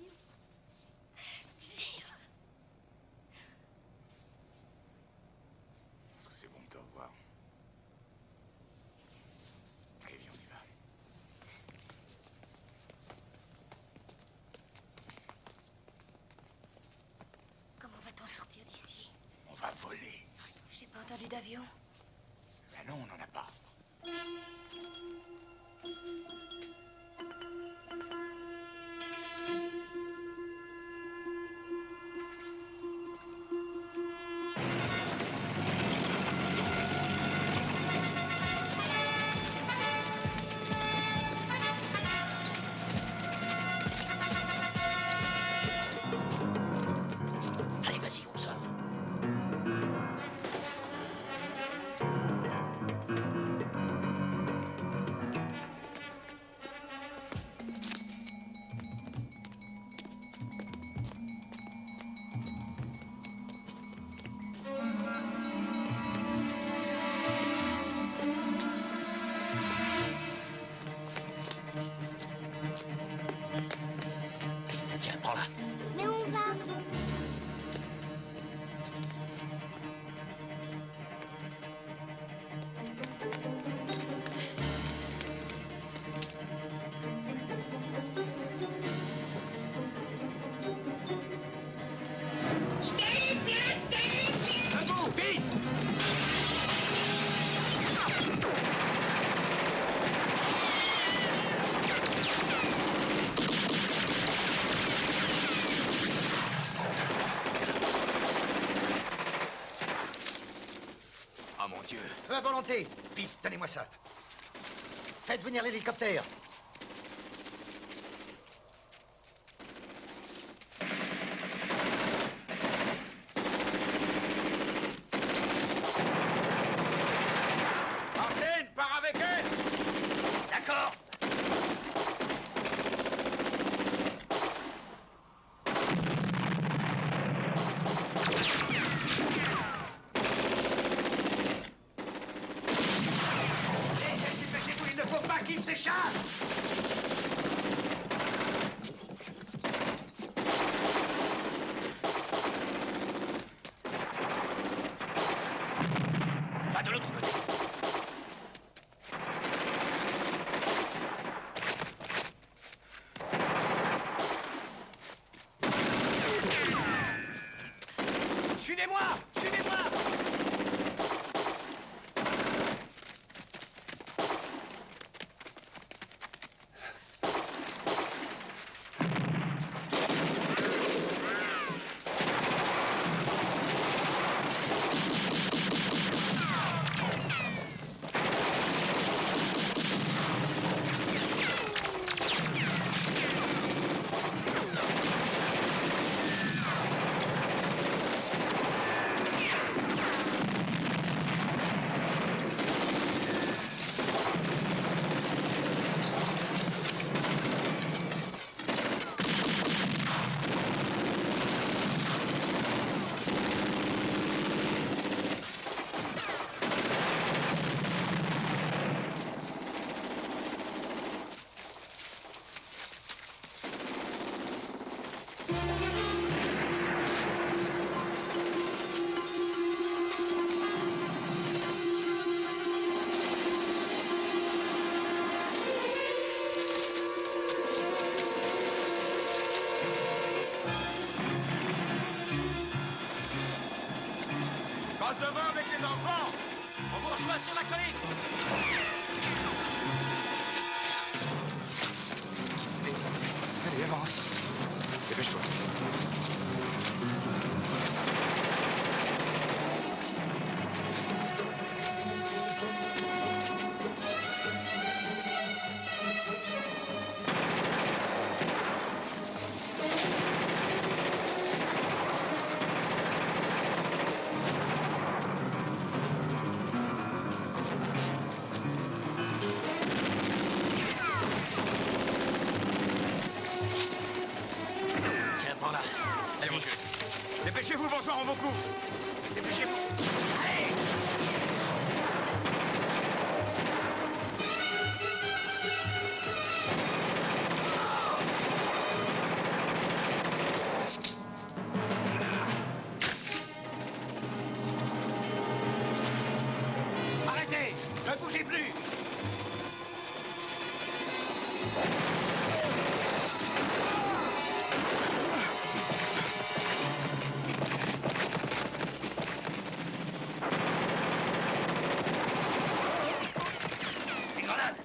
Jim. C'est bon de te revoir. Allez, viens, on y va. Comment va-t-on sortir d'ici? On va voler. J'ai pas entendu d'avion. Ben non, on n'en a pas. Allez, vas-y, on sort. Tiens, prends-la. Mais on va. Debout, vite! Ah, mon Dieu. Feu à volonté. Vite, donnez-moi ça. Faites venir l'hélicoptère. Martine, pars avec elle! s'échappe! Va de l'autre côté. Suivez-moi! Suivez-moi! Passe devant avec les enfants. On vous rejoint sur la colline. Allez, avance. Dépêche-toi. Tiens, prends-la. Allez, monsieur. Dépêchez-vous, bon sang, on vous couvre. Dépêchez-vous. Allez! Arrêtez! Ne bougez plus! Une grenade.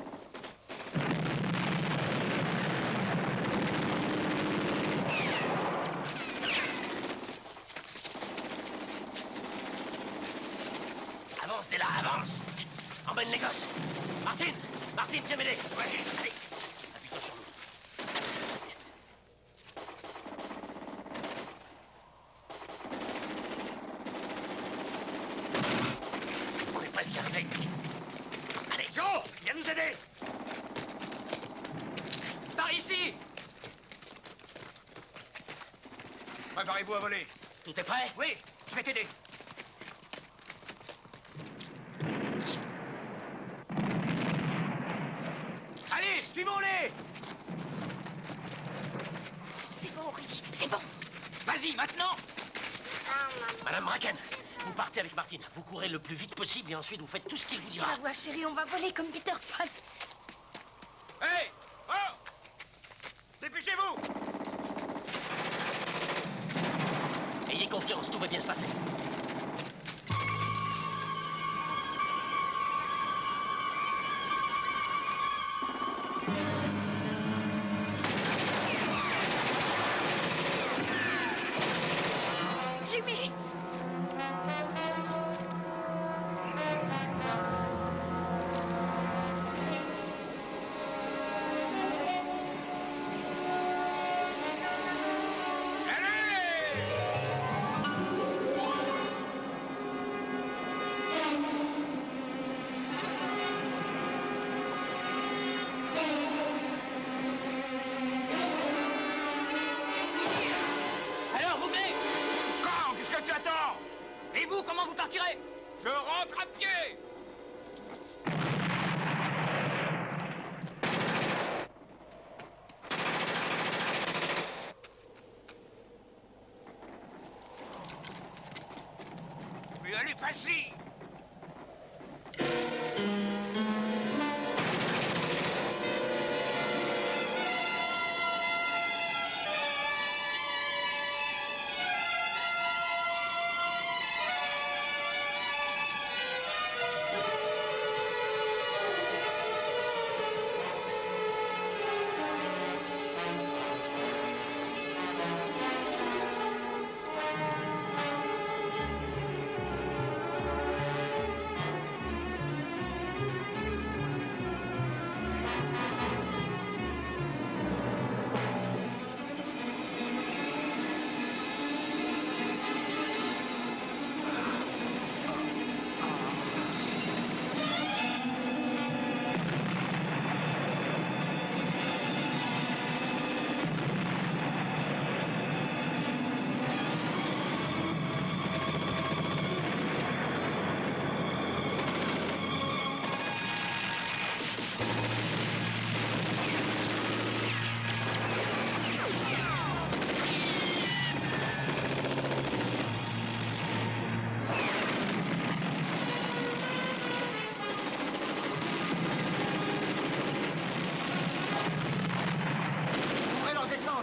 Avance, dès là, avance. Emmène les gosses. Martine, Martine, viens m'aider. Ouais, allez. Appuie-toi sur nous. Allez, ça va. On est presque arrivé. Allez, Joe, viens nous aider. Par ici. Préparez-vous à voler. Tout est prêt? Oui, je vais t'aider. Allez, suivons-les. C'est bon, Rudy, c'est bon. Vas-y, maintenant. Madame Bracken, vous partez avec Martine. Vous courez le plus vite possible et ensuite vous faites tout ce qu'il vous Tu dira. vas voir, chérie, on va voler comme Peter Pan. Hey! Oh! Dépêchez-vous! Ayez confiance, tout va bien se passer. Jimmy! Alors, vous venez. Quand? Qu'est-ce que tu attends? Et vous, comment vous partirez? Je rentre à pied. Mais allez, vas-y!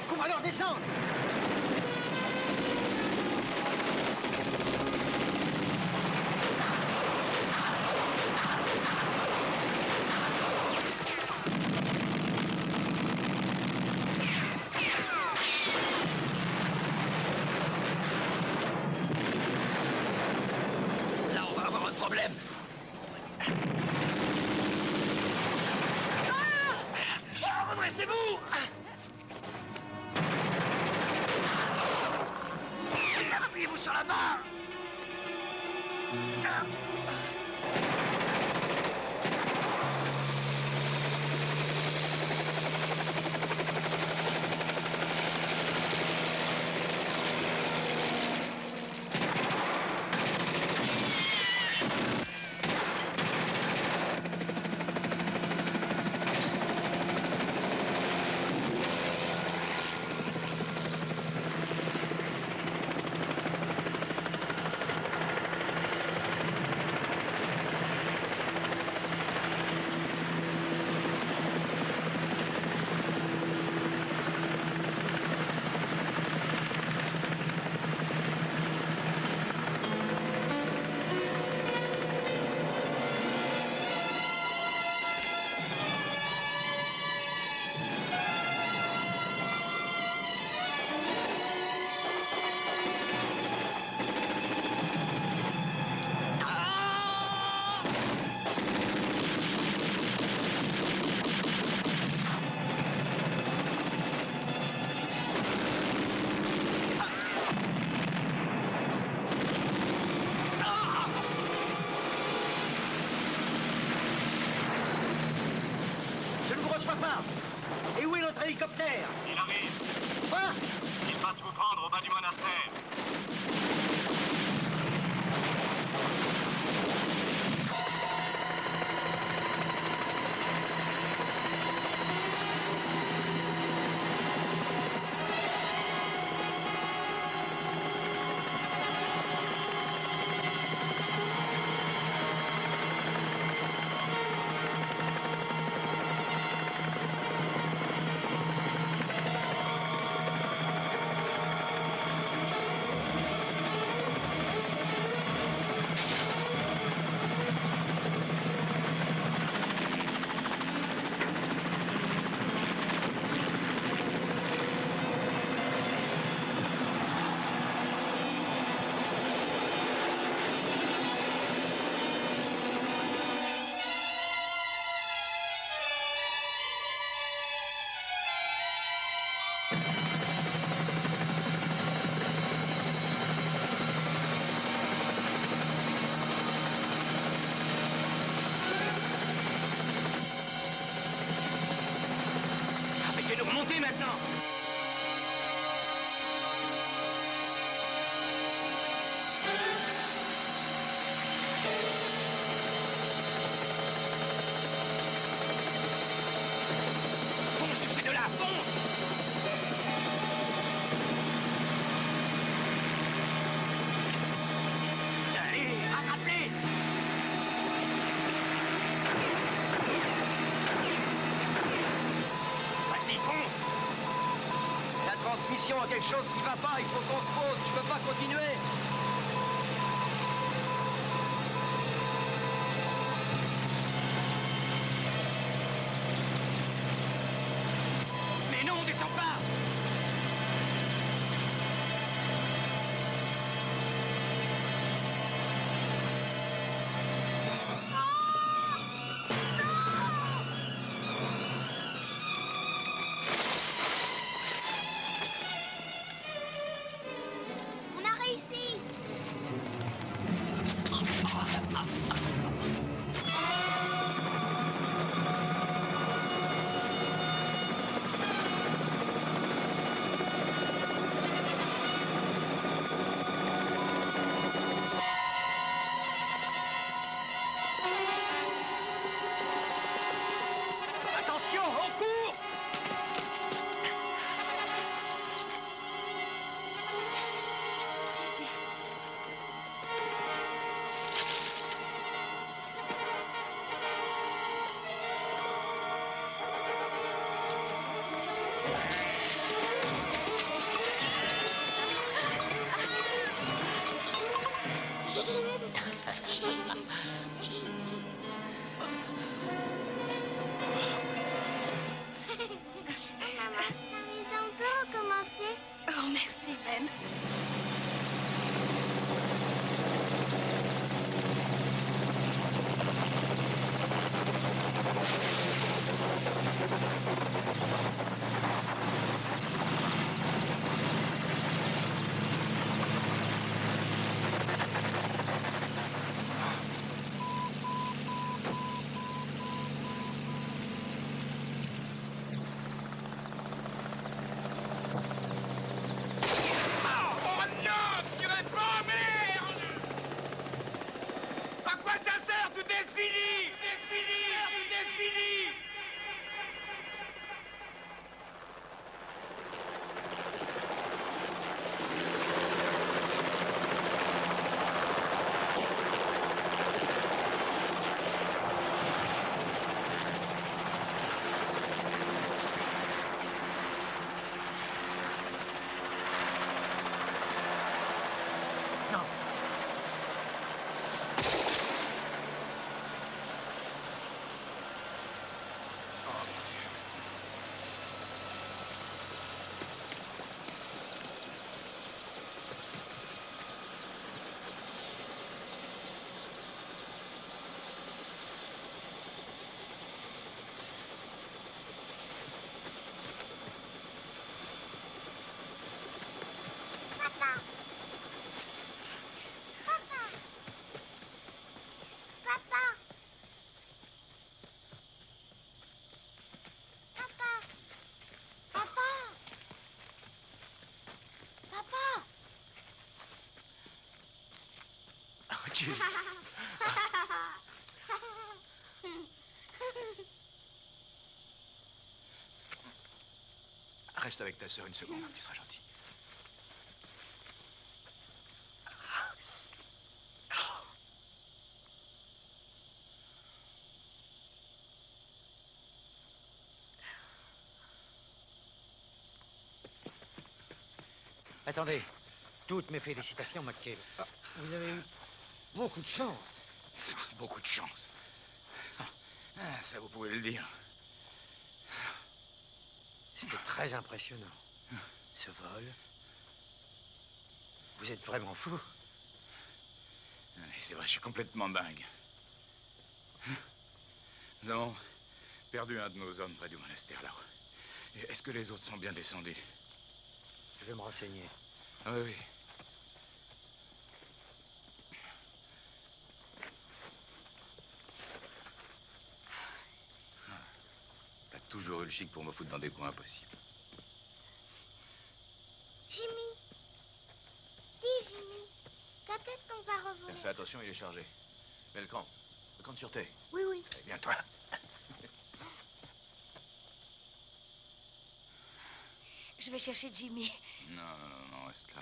Couvrez leur descente! Là, on va avoir un problème. Ah, redressez-vous! Appuyez-vous sur la barre! Je ne vous reçois pas. Et où est notre hélicoptère? Il arrive. Quoi? Il passe vous prendre au bas du monastère. Faites-nous remonter maintenant! Fonce sur ces deux-là, fonce! Allez! solution à quelque chose qui va pas. Il faut qu'on se pose. Je peux pas continuer. Mais non, on descend pas. On a réussi. Attention, on court. Suzy. Maman, c'est amusant. On peut recommencer? Oh, merci, Ben. Oh non, tirez pas, merde. À quoi ça sert? Tout est fini. Tout est fini. Tout est fini. Non. Oh, mon Dieu. Papa. Papa. Papa. Papa. Papa. Papa. Oh, Jill. Reste avec ta sœur une seconde, tu seras gentil. Attendez. Toutes mes félicitations, McCabe. Ah, vous avez eu beaucoup de chance. Beaucoup de chance. Ah, ça, vous pouvez le dire. C'était très impressionnant. Ce vol. Vous êtes vraiment fou. C'est vrai, je suis complètement dingue. Nous avons perdu un de nos hommes près du monastère, là. Est-ce que les autres sont bien descendus? Je vais me renseigner. Ah oui, oui. T'as toujours eu le chic pour me foutre dans des coins impossibles. Jimmy. Dis, Jimmy. Quand est-ce qu'on va revoler? Fais attention, il est chargé. Mets le camp. Le camp de sûreté. Oui, oui. Eh bien, toi. Je vais chercher Jimmy. Non, reste là.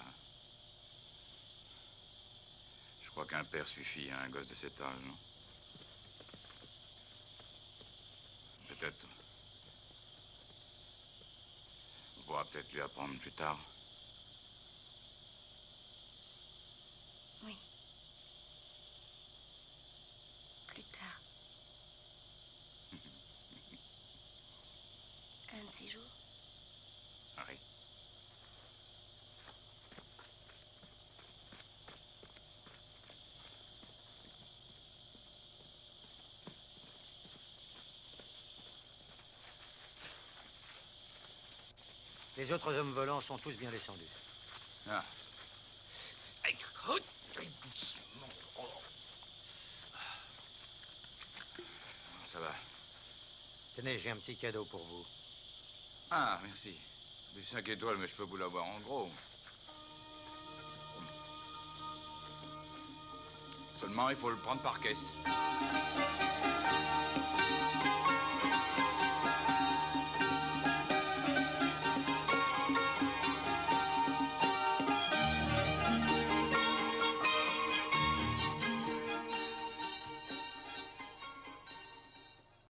Je crois qu'un père suffit à un gosse de cet âge, non? Peut-être. On pourra peut-être peut-être lui apprendre plus tard. Oui. Plus tard. Un de ces jours. Oui. Les autres hommes volants sont tous bien descendus. Ah. Écoute, doucement. Oh. Ça va. Tenez, j'ai un petit cadeau pour vous. Ah, merci. Du 5 étoiles, mais je peux vous l'avoir en gros. Seulement, il faut le prendre par caisse.